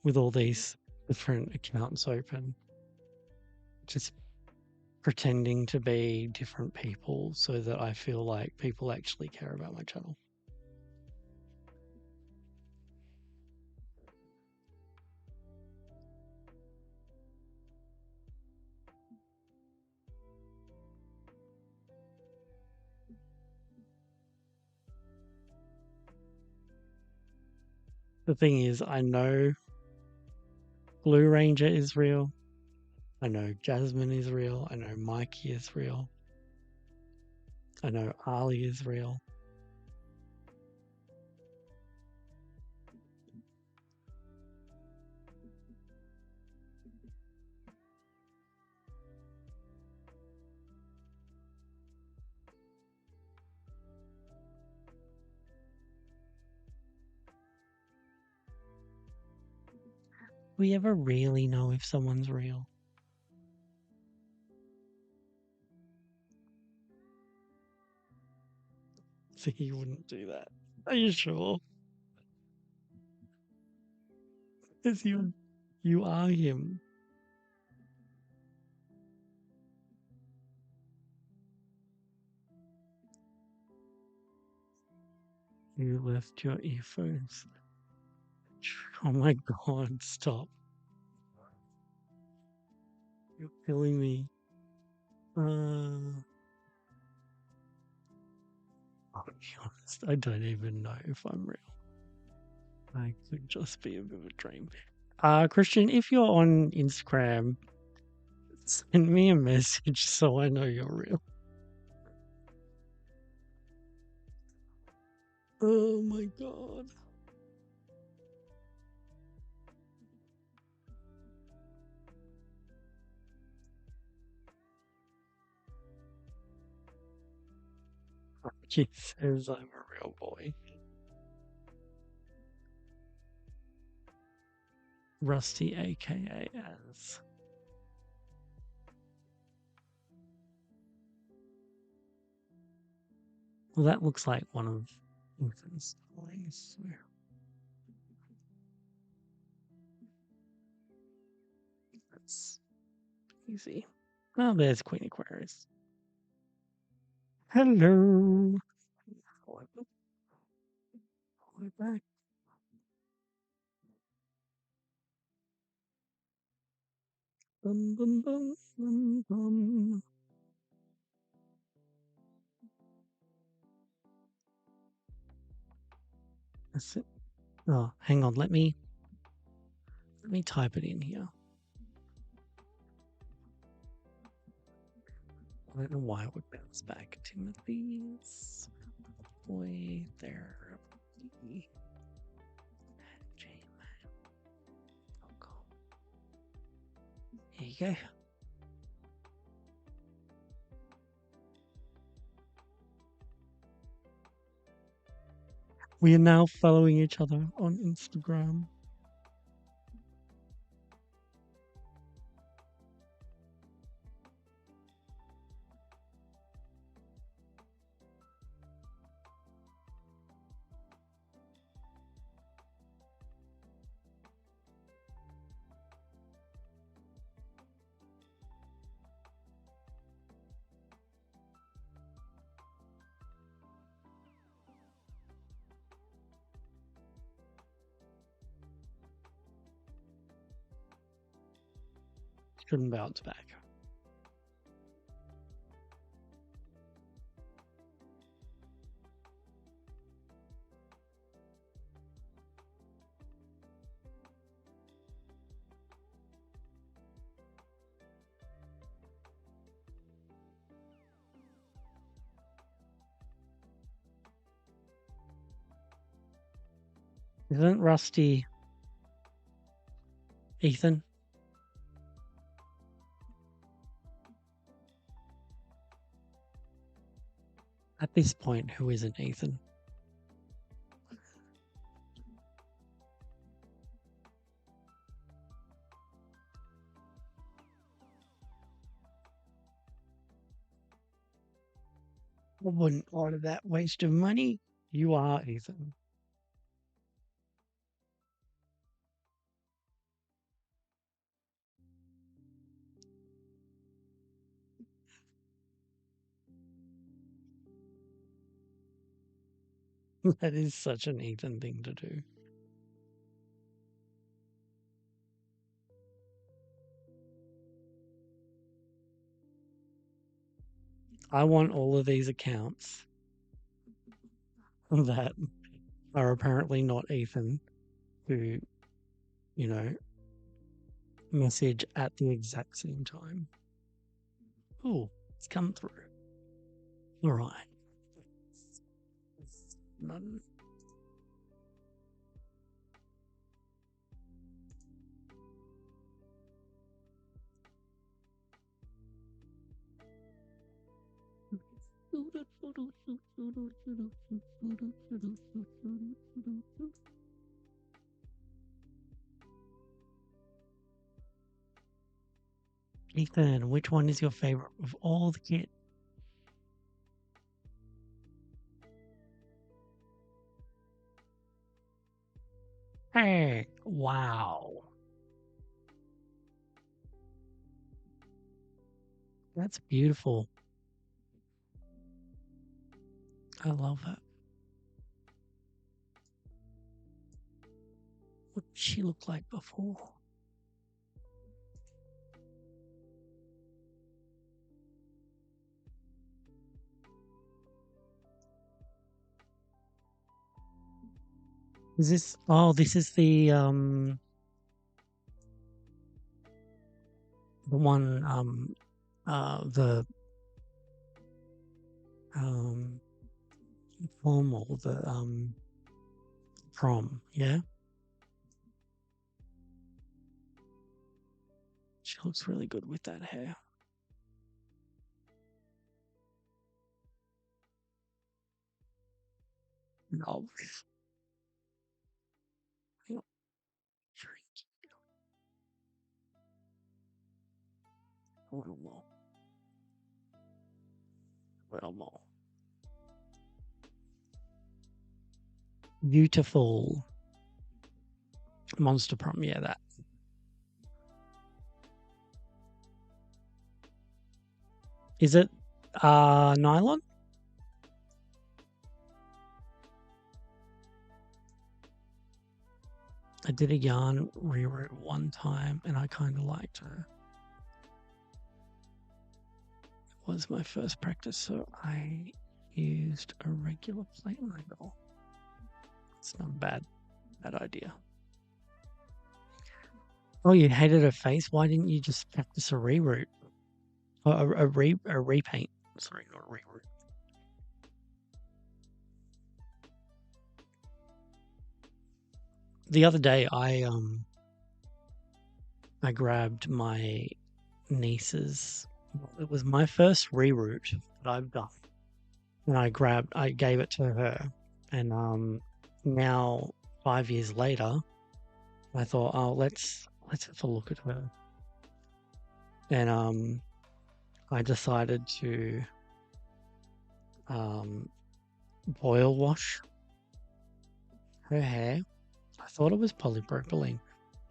with all these different accounts open, just pretending to be different people so that I feel like people actually care about my channel. The thing is, I know Blue Ranger is real. I know Jasmine is real. I know Mikey is real. I know Ali is real. We ever really know if someone's real? So he wouldn't do that. Are you sure? Is you are him. You left your earphones. Oh my god, stop. You're killing me. I'll be honest, I don't even know if I'm real. I could just be a bit of a dream. Christian, if you're on Instagram, send me a message so I know you're real. Oh my god. He says I'm a real boy. Rusty, aka as. Well, that looks like one of Ethan's toys. So that's easy. Oh, there's Queen Aquarius. Hello. We're back. Bum, bum, bum, bum, bum. That's it. Oh, hang on. Let me type it in here. I don't know why it would bounce back. Timothy's boy therapy. gmail.com. Here you go. We are now following each other on Instagram. Shouldn't bounce back. Isn't Rusty Ethan? At this point, who isn't Ethan? I wouldn't order that waste of money. You are Ethan. That is such an Ethan thing to do. I want all of these accounts that are apparently not Ethan who, you know, message at the exact same time. Oh, it's come through. All right. None. Ethan, which one is your favorite of all the kids? Hey, wow. That's beautiful. I love that. What did she look like before? Is this? Oh, this is the one the um formal, the prom, yeah. She looks really good with that hair. No, drink a little more, a little more. Beautiful monster prom, yeah, that. Is it nylon? I did a yarn reroute one time and I kind of liked her. It was my first practice, so I used a regular plate needle. It's not bad idea. Oh, you hated her face? Why didn't you just practice a reroute? A repaint. Sorry, not a reroute. The other day I grabbed my niece's, it was my first reroute that I've done. And I gave it to her. And now 5 years later, I thought, oh, let's have a look at her. And I decided to boil wash her hair. I thought it was polypropylene,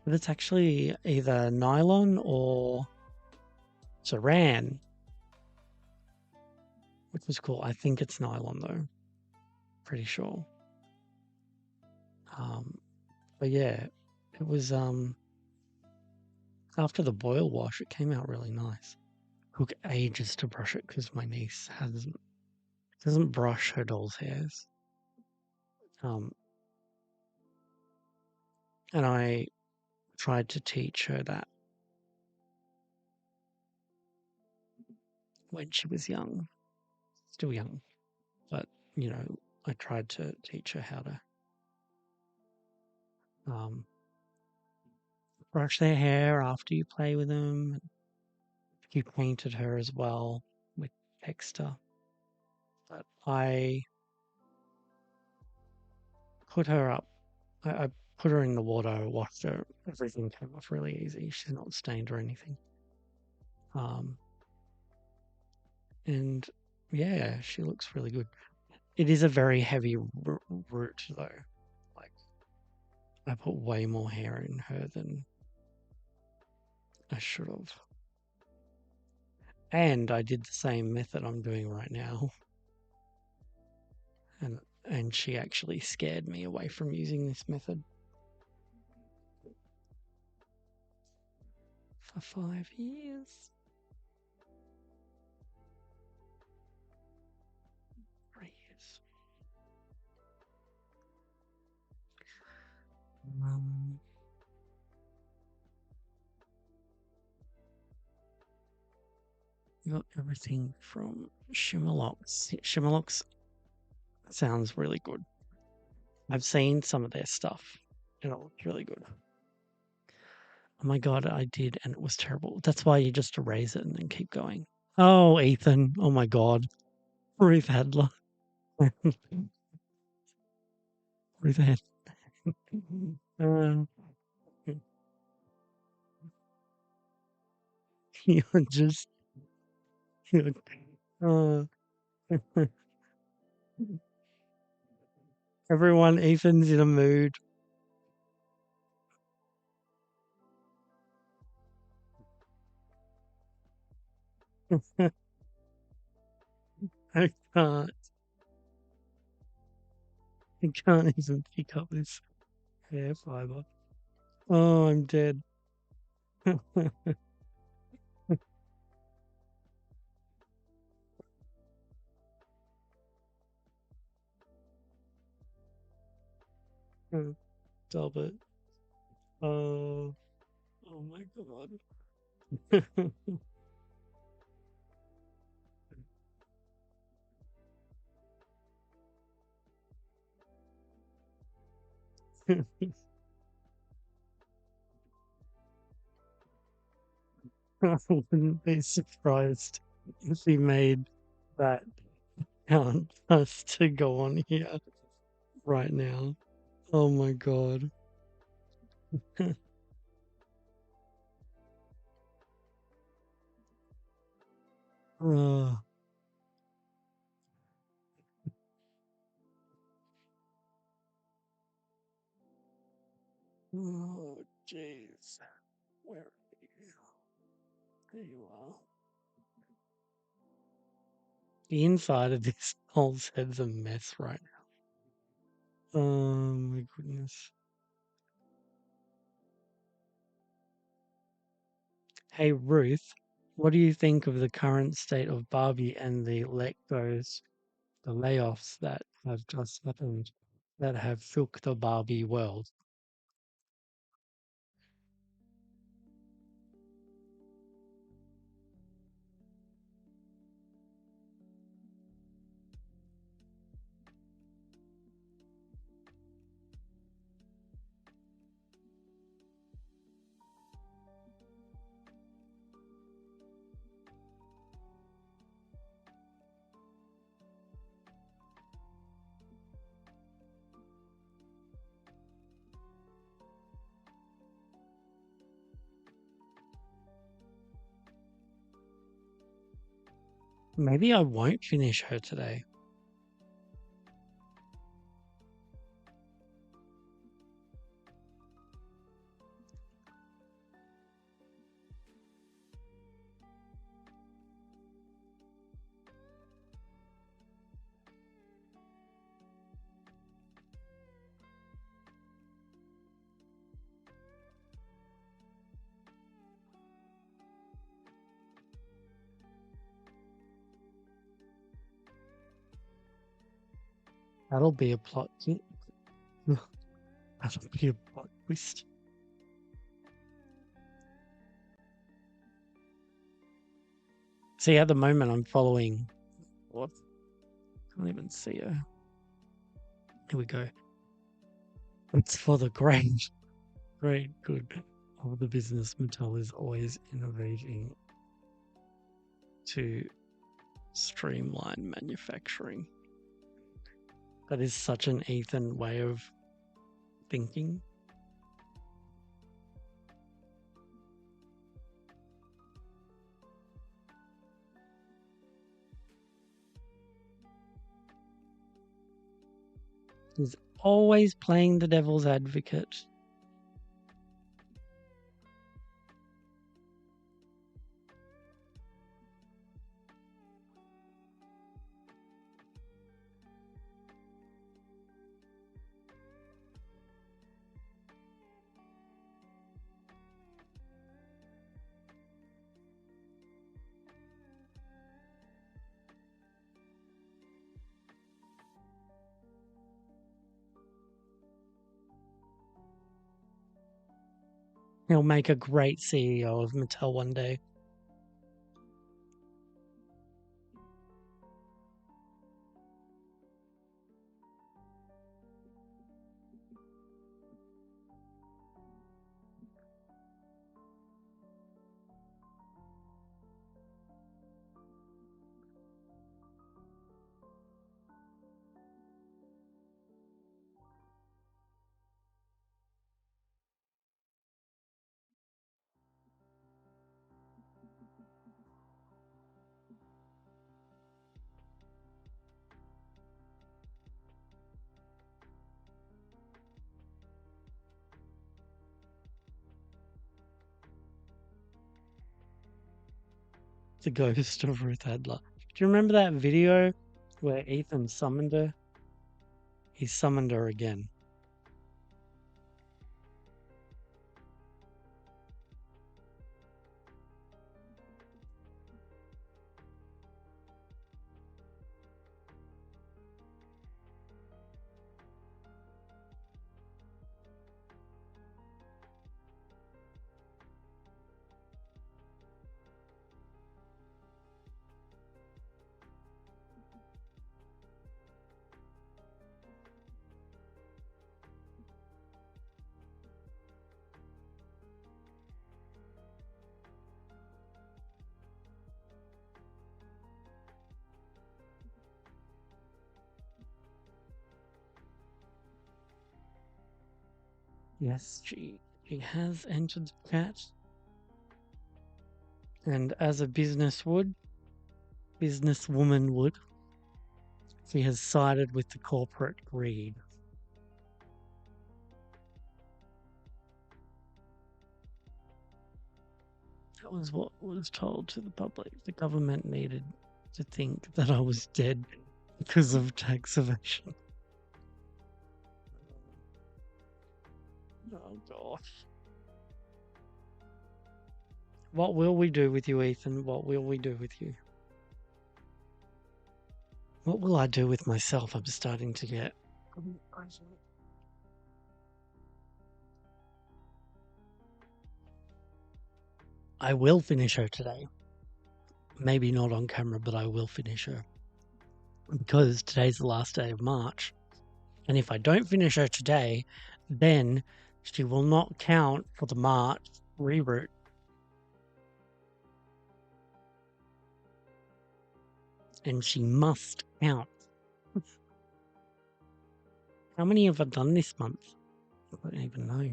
but it's actually either nylon or saran, which was cool. I think it's nylon though, pretty sure. But yeah, it was after the boil wash, it came out really nice. Took ages to brush it because my niece doesn't brush her doll's hairs. Um, and I tried to teach her that when she was young, still young, but I tried to teach her how to um, brush their hair after you play with them. You painted her as well with texture, but I put her up. I put her in the water, washed her. Everything came off really easy. She's not stained or anything. Um, and yeah, she looks really good. It is a very heavy root though. Like I put way more hair in her than I should have. And I did the same method I'm doing right now. And she actually scared me away from using this method for 5 years. 3 years. Got everything from Shimmerlocks. Shimmerlocks sounds really good. I've seen some of their stuff and it looks really good. Oh my god, I did, and it was terrible. That's why you just erase it and then keep going. Oh, Ethan. Oh my god. Ruth Adler. Ruth Adler. Uh, you're just. You're, uh, everyone, Ethan's in a mood. I can't. I can't even pick up this hair fiber. Oh, I'm dead. Stop it. Oh, oh my god. I wouldn't be surprised if he made that count us to go on here right now. Oh my god. Oh, oh, jeez. Where are you? There you are. The inside of this whole head's a mess right now. Oh my goodness. Hey Ruth, what do you think of the current state of Barbie and the the layoffs that have just happened that have shook the Barbie world? Maybe I won't finish her today. That'll be a plot. That'll be a plot twist. See, at the moment, I'm following. What? Can't even see her. Here we go. It's for the great good of the business. Mattel is always innovating to streamline manufacturing. That is such an Ethan way of thinking. He's always playing the devil's advocate. He'll make a great CEO of Mattel one day. The ghost of Ruth Adler. Do you remember that video where Ethan summoned her? He summoned her again. Yes, she has entered the chat. And as a businesswoman would, she has sided with the corporate greed. That was what was told to the public. The government needed to think that I was dead because of tax evasion. Oh, gosh. What will we do with you, Ethan? What will we do with you? What will I do with myself? I'm starting to get... I will finish her today. Maybe not on camera, but I will finish her. Because today's the last day of March. And if I don't finish her today, then she will not count for the March reroute. And she must count. How many have I done this month? I don't even know.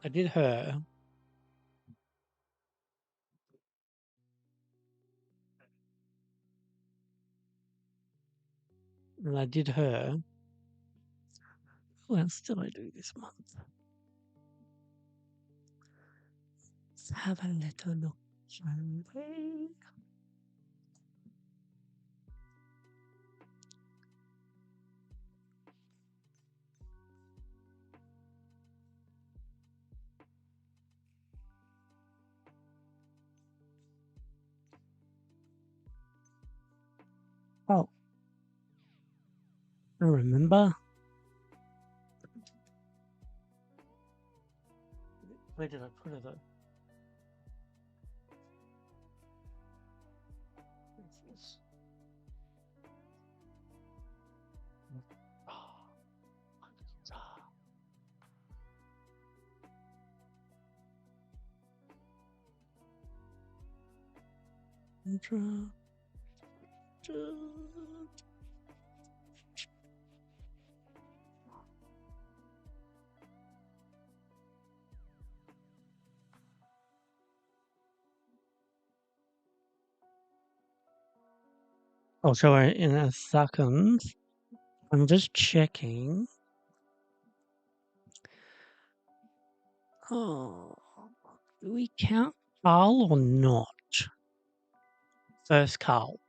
I did her. And I did her. Who else did I do this month? Let's have a little look, shall we? I remember. Where did I put it though? I'll show it in a second. I'm just checking. Oh, do we count Karl or not? First Karl.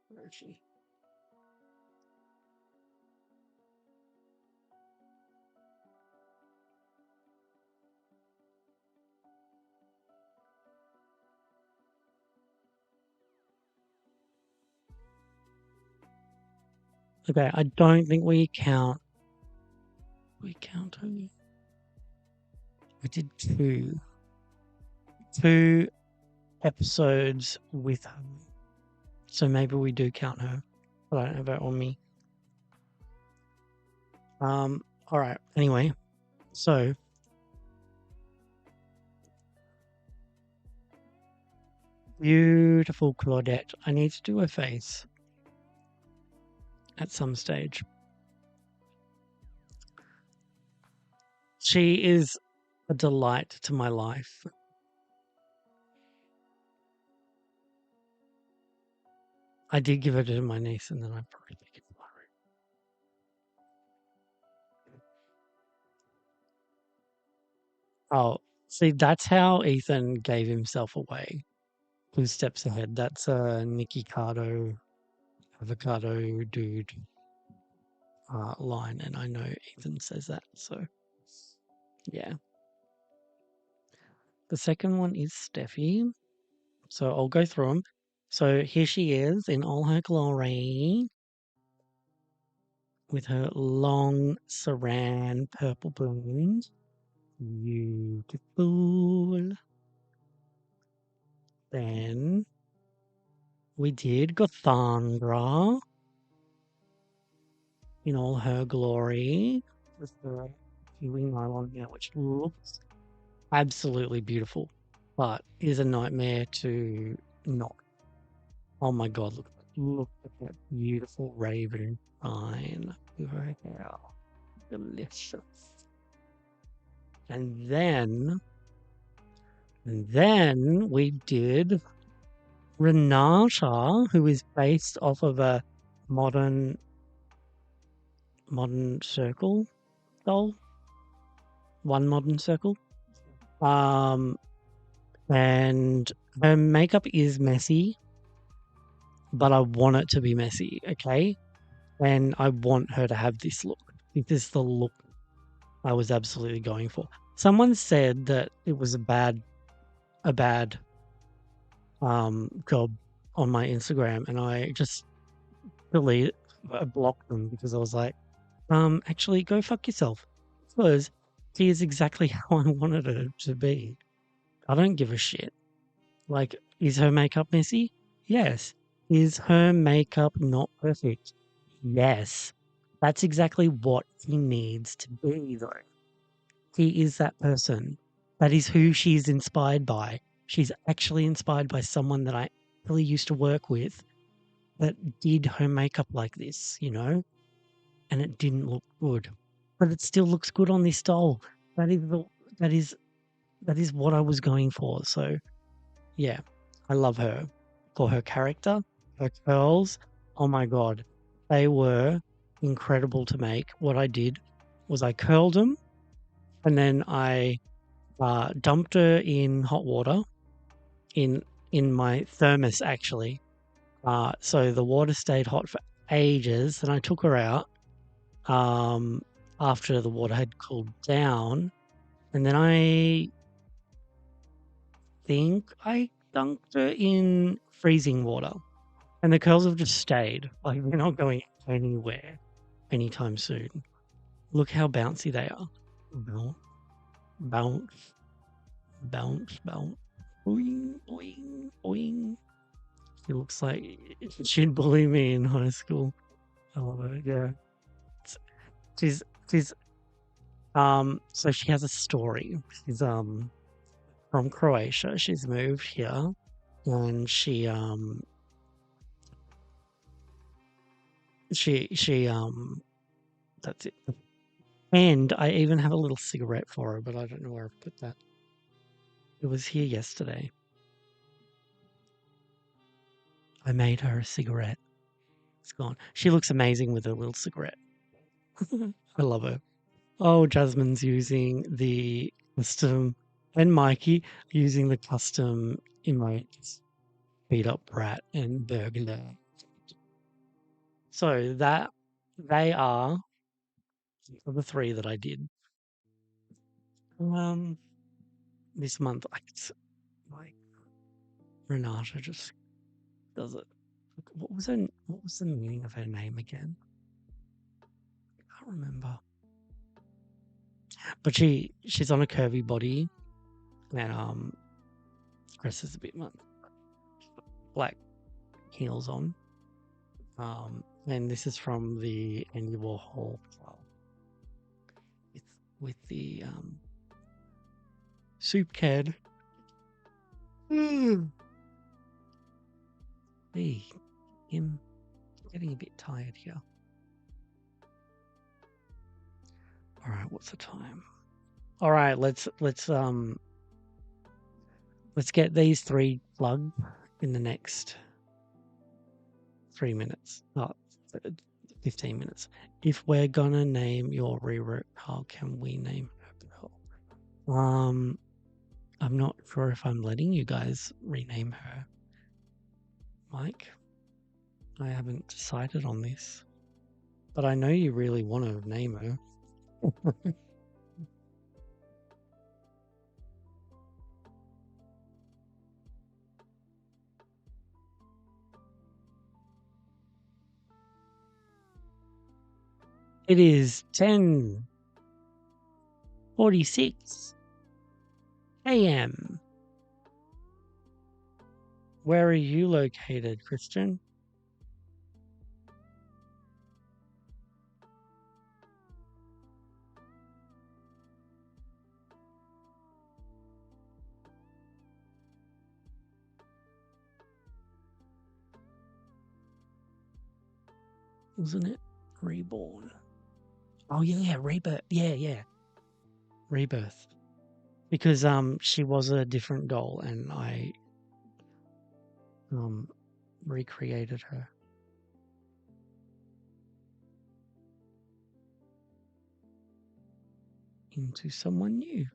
Where is she? Okay, I don't think we count. We count who? We did two episodes with her. So maybe we do count her. But I don't have it on me. All right. Anyway, so beautiful Claudette. I need to do her face at some stage. She is a delight to my life. I did give it to my niece, and then I probably picked it up. Oh, see, that's how Ethan gave himself away. 2 steps ahead. That's a Nicky Cardo, avocado dude line, and I know Ethan says that. So, yeah. The second one is Steffi. So I'll go through them. So here she is in all her glory with her long saran purple balloons. Beautiful. Then we did Gothandra in all her glory with the kiwi nylon hair, which looks absolutely beautiful, but is a nightmare to not. Oh my god, look at that beautiful raven fine with her hair. Delicious. And then we did Renata, who is based off of a modern circle doll. One modern circle. And her makeup is messy, but I want it to be messy, okay? And I want her to have this look. This is the look I was absolutely going for. Someone said that it was a bad job on my Instagram, and I just blocked them because I was like, actually go fuck yourself, because she is exactly how I wanted her to be. I don't give a shit. Like, is her makeup messy? Yes. Is her makeup not perfect? Yes. That's exactly what he needs to be, though. He is that person. That is who she's inspired by. She's actually inspired by someone that I really used to work with that did her makeup like this, you know? And it didn't look good. But it still looks good on this doll. That is what I was going for. So yeah, I love her for her character, her curls. Oh my god, they were incredible to make. What I did was I curled them, and then I dumped her in hot water in my thermos actually. So the water stayed hot for ages. Then I took her out after the water had cooled down, and then I think I dunked her in freezing water, and the curls have just stayed. Like, they're not going anywhere anytime soon. Look how bouncy they are. Bounce, bounce, bounce, bounce. Boing, boing, boing. She looks like she'd bully me in high school. I love her. Yeah. She's she's so she has a story. She's from Croatia. She's moved here and she that's it. And I even have a little cigarette for her, but I don't know where I've put that. It was here yesterday. I made her a cigarette. It's gone. She looks amazing with a little cigarette. I love her. Oh, Jasmine's using the custom, and Mikey using the custom emotes. Beat up brat and burglar. So they are the three that I did. Um, this month, like Renata just does it. What was the meaning of her name again? I can't remember. But she's on a curvy body and dress is a bit much. Black heels on. And this is from the Andy Warhol with the soup can. Hey, him getting a bit tired here. All right, what's the time? All right, let's get these three plugged in the next 3 minutes. Oh, 15 minutes. If we're gonna name your reroute, how can we name her? I'm not sure if I'm letting you guys rename her. Mike, I haven't decided on this, but I know you really want to name her. It is 10:46 a.m. Where are you located, Christian? Wasn't it Reborn? Oh yeah, Rebirth. Yeah. Rebirth. Because she was a different doll and I recreated her into someone new.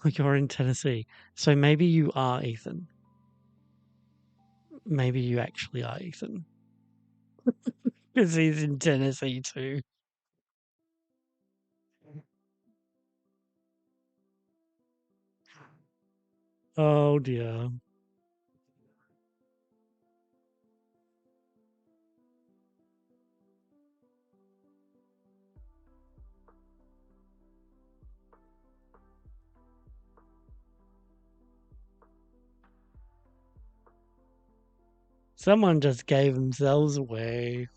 Like you're in Tennessee. So maybe you are Ethan. Maybe you actually are Ethan. Because he's in Tennessee too. Oh dear. Someone just gave themselves away.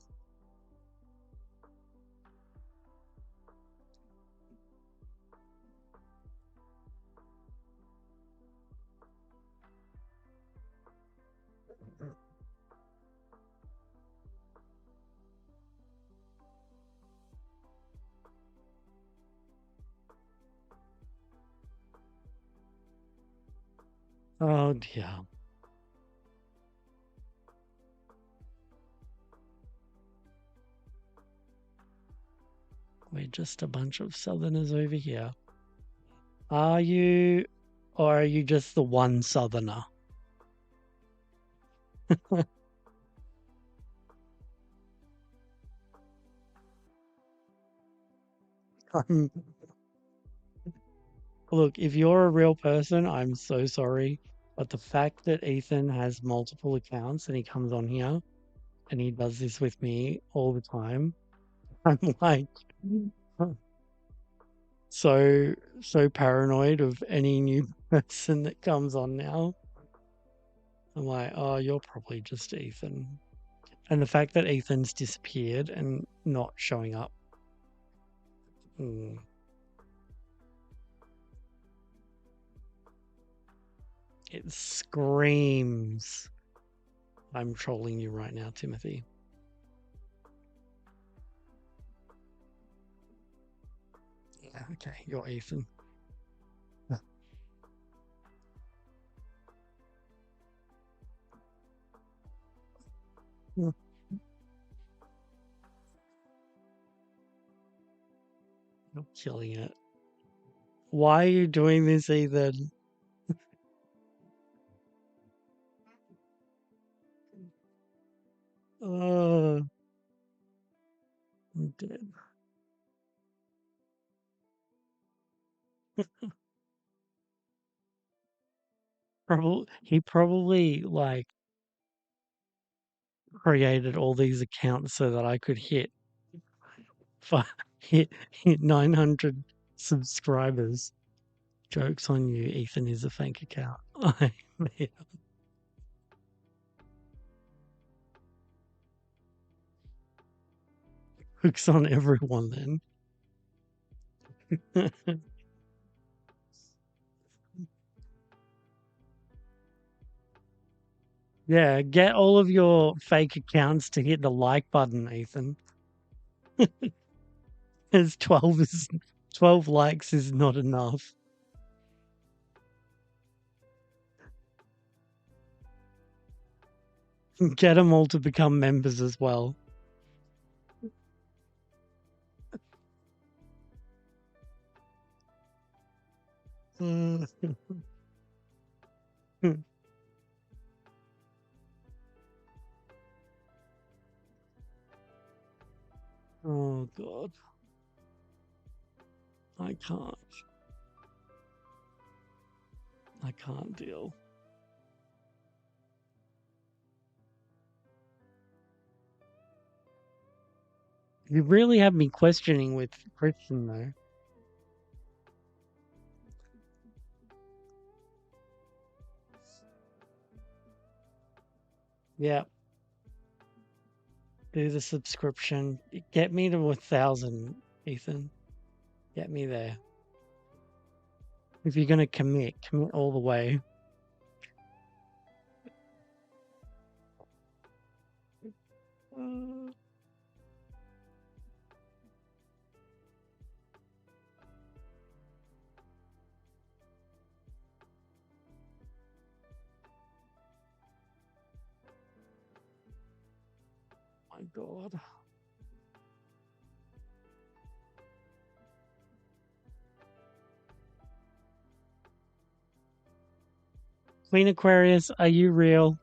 Oh dear. We're just a bunch of Southerners over here. Are you, or are you just the one Southerner? Look, if you're a real person, I'm so sorry. But the fact that Ethan has multiple accounts and he comes on here and he does this with me all the time, I'm like so paranoid of any new person that comes on now. I'm like, oh, you're probably just Ethan. And the fact that Ethan's disappeared and not showing up, mm, it screams, I'm trolling you right now, Timothy. Yeah, okay, you're Ethan. You're killing it. Why are you doing this, Ethan? Oh, I'm dead. Probably he probably like created all these accounts so that I could fi- hit 900 subscribers. Joke's on you, Ethan is a fake account. I made hooks on everyone then. Yeah, get all of your fake accounts to hit the like button, Ethan. As 12 likes is not enough. Get them all to become members as well. Mm. Oh god, I can't. I can't deal. You really have me questioning with Christian though. Yeah, do the subscription. Get me to 1,000, Ethan. Get me there. If you're gonna commit all the way. Oh my god. Queen Aquarius, are you real?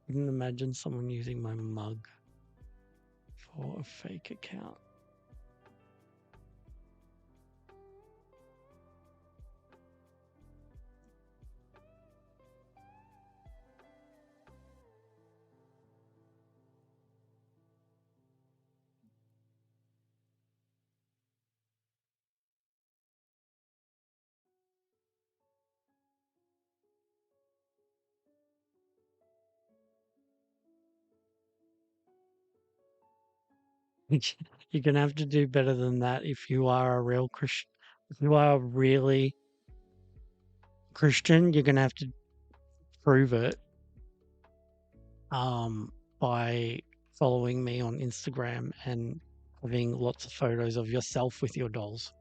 I can imagine someone using my mug for a fake account. You're gonna have to do better than that if you are a real Christian. If you are really Christian, you're gonna have to prove it by following me on Instagram and having lots of photos of yourself with your dolls.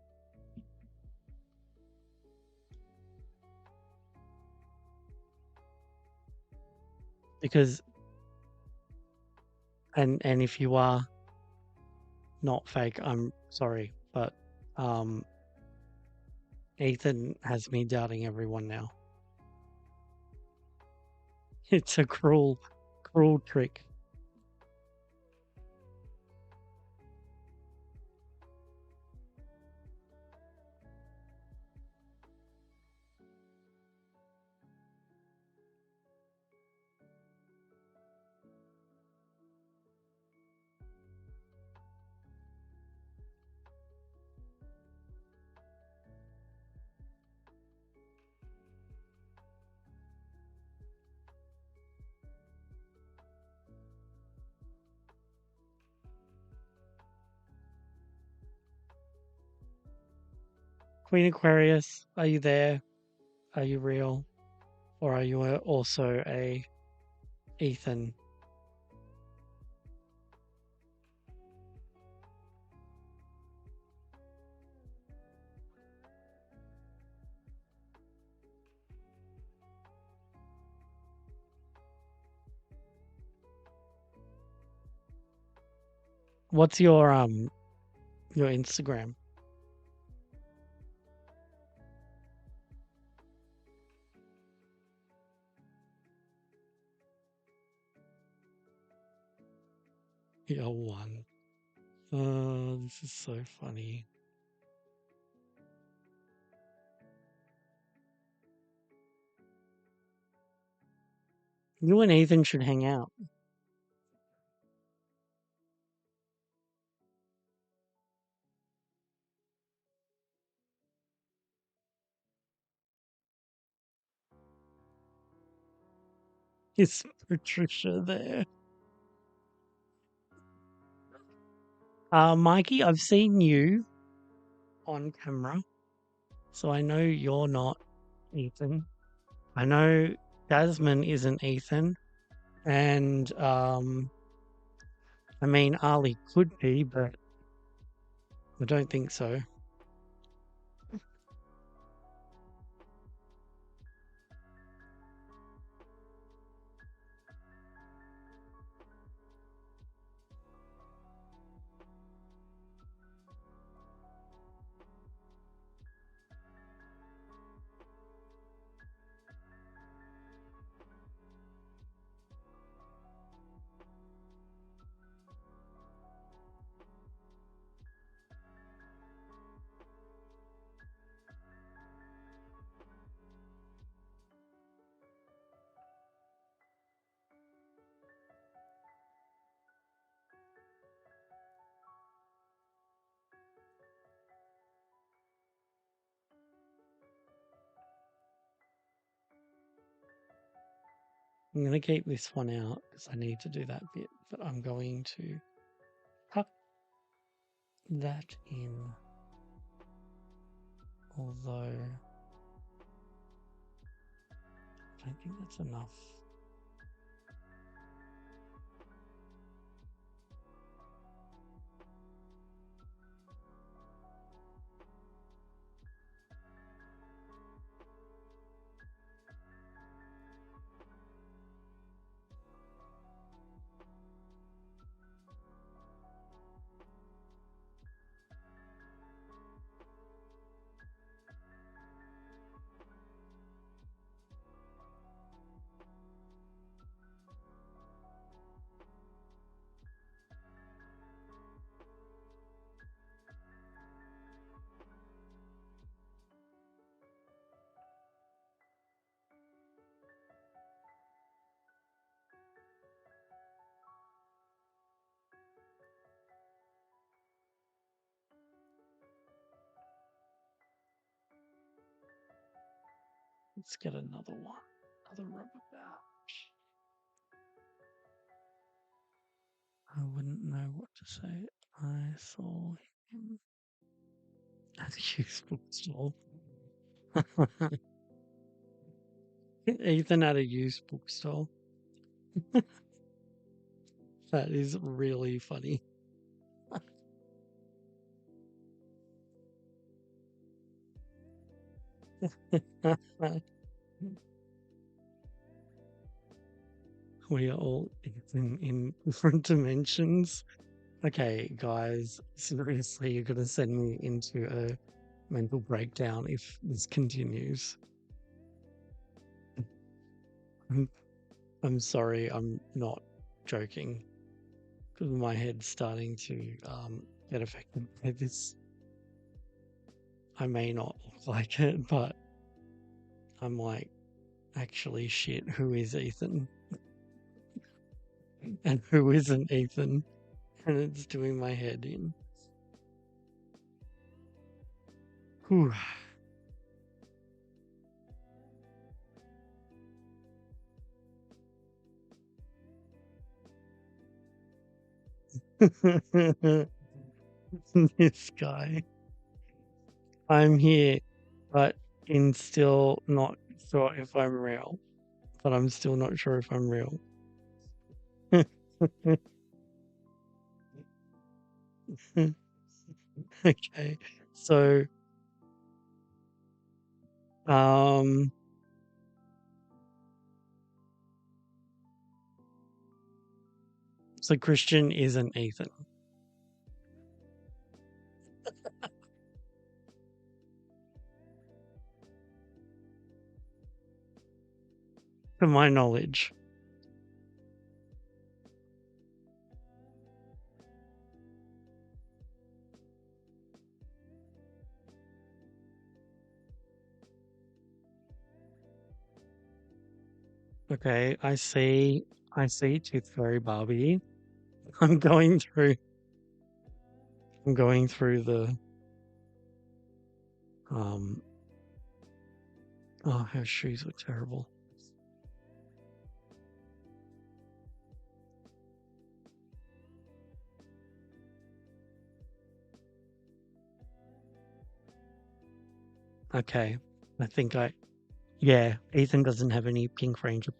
Because And if you are not fake, I'm sorry, but um, Ethan has me doubting everyone now. It's a cruel, cruel trick. Queen Aquarius, are you there? Are you real? Or are you also a Ethan? What's your Instagram? Your one. Oh, this is so funny. You and Ethan should hang out. Is Patricia there? Mikey, I've seen you on camera, so I know you're not Ethan. I know Jasmine isn't Ethan, and I mean Ali could be, but I don't think so. I'm going to keep this one out because I need to do that bit, but I'm going to tuck that in. Although I don't think that's enough. Let's get another one. Another rubber band. I wouldn't know what to say. I saw him at a used bookstore. Ethan at a used bookstore. That is really funny. We are all in different dimensions. Okay, guys, seriously, you're gonna send me into a mental breakdown if this continues. I'm sorry, I'm not joking. Because my head's starting to get affected by this. I may not look like it, but I'm like, actually, shit, who is Ethan? And who isn't Ethan? And it's doing my head in. Whew. This guy. I'm here, but in still not sure if I'm real. But I'm still not sure if I'm real. Okay, so um, so Christian isn't Ethan, to my knowledge. Okay, I see Tooth Fairy Barbie. I'm going through I'm going through the um oh, her shoes were terrible. Okay. I think I yeah, Ethan doesn't have any Pink Ranger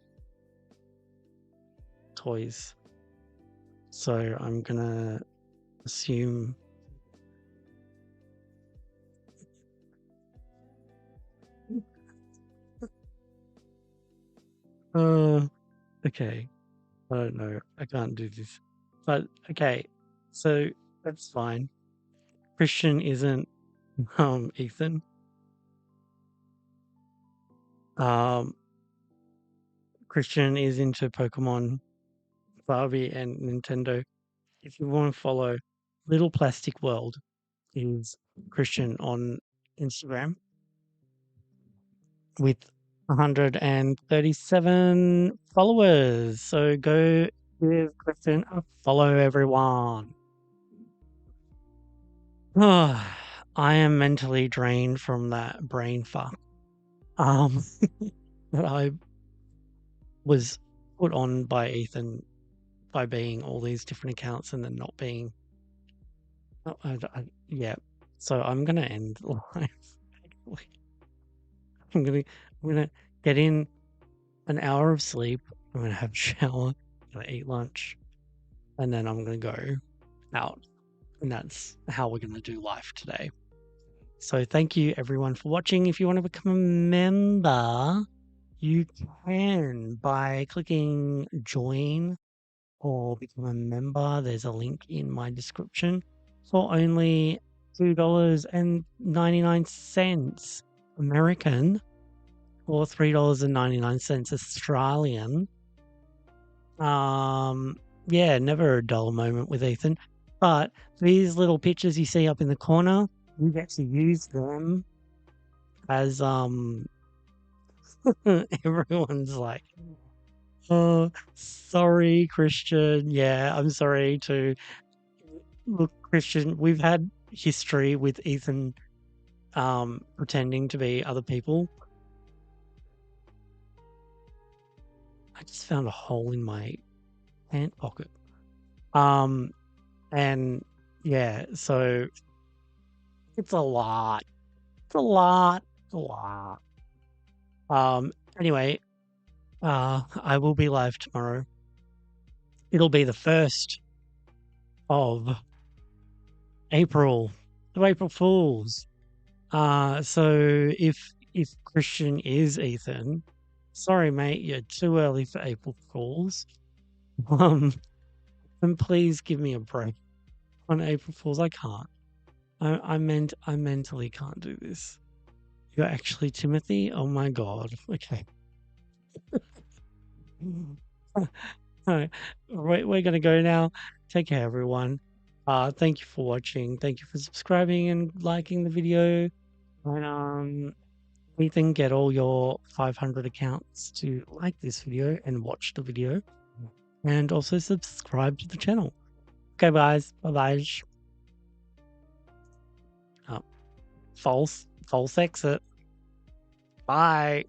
toys. So I'm gonna assume uh okay. I don't know. I can't do this. But okay. So that's fine. Christian isn't Ethan. Um Christian is into Pokemon, Barbie and Nintendo. If you want to follow Little Plastic World is Christian on Instagram with 137 followers. So go give Christian a follow, everyone. Oh, I am mentally drained from that brain fuck. Um, that I was put on by Ethan by being all these different accounts and then not being. Yeah. So I'm gonna end live. I'm gonna get in an hour of sleep. I'm gonna have a shower. I'm gonna eat lunch, and then I'm gonna go out. And that's how we're gonna do life today. So thank you everyone for watching. If you want to become a member, you can by clicking join or become a member. There's a link in my description for only $2.99 American or $3.99 Australian. Yeah, never a dull moment with Ethan. But these little pictures you see up in the corner, you get to use them as everyone's like, oh, sorry, Christian. Yeah, I'm sorry to look, Christian. We've had history with Ethan pretending to be other people. I just found a hole in my pant pocket. And yeah, so it's a lot. It's a lot. It's a lot. Anyway, I will be live tomorrow. It'll be the 1st of April. So April Fools. So if Christian is Ethan, sorry mate, you're too early for April Fools. And please give me a break on April Fools. I can't. I mentally can't do this. You're actually Timothy? Oh my god. Okay. Alright. We're gonna go now. Take care, everyone. Thank you for watching. Thank you for subscribing and liking the video. And Ethan, get all your 500 accounts to like this video and watch the video. And also subscribe to the channel. Okay, guys. Bye-bye. Oh, false exit. Bye.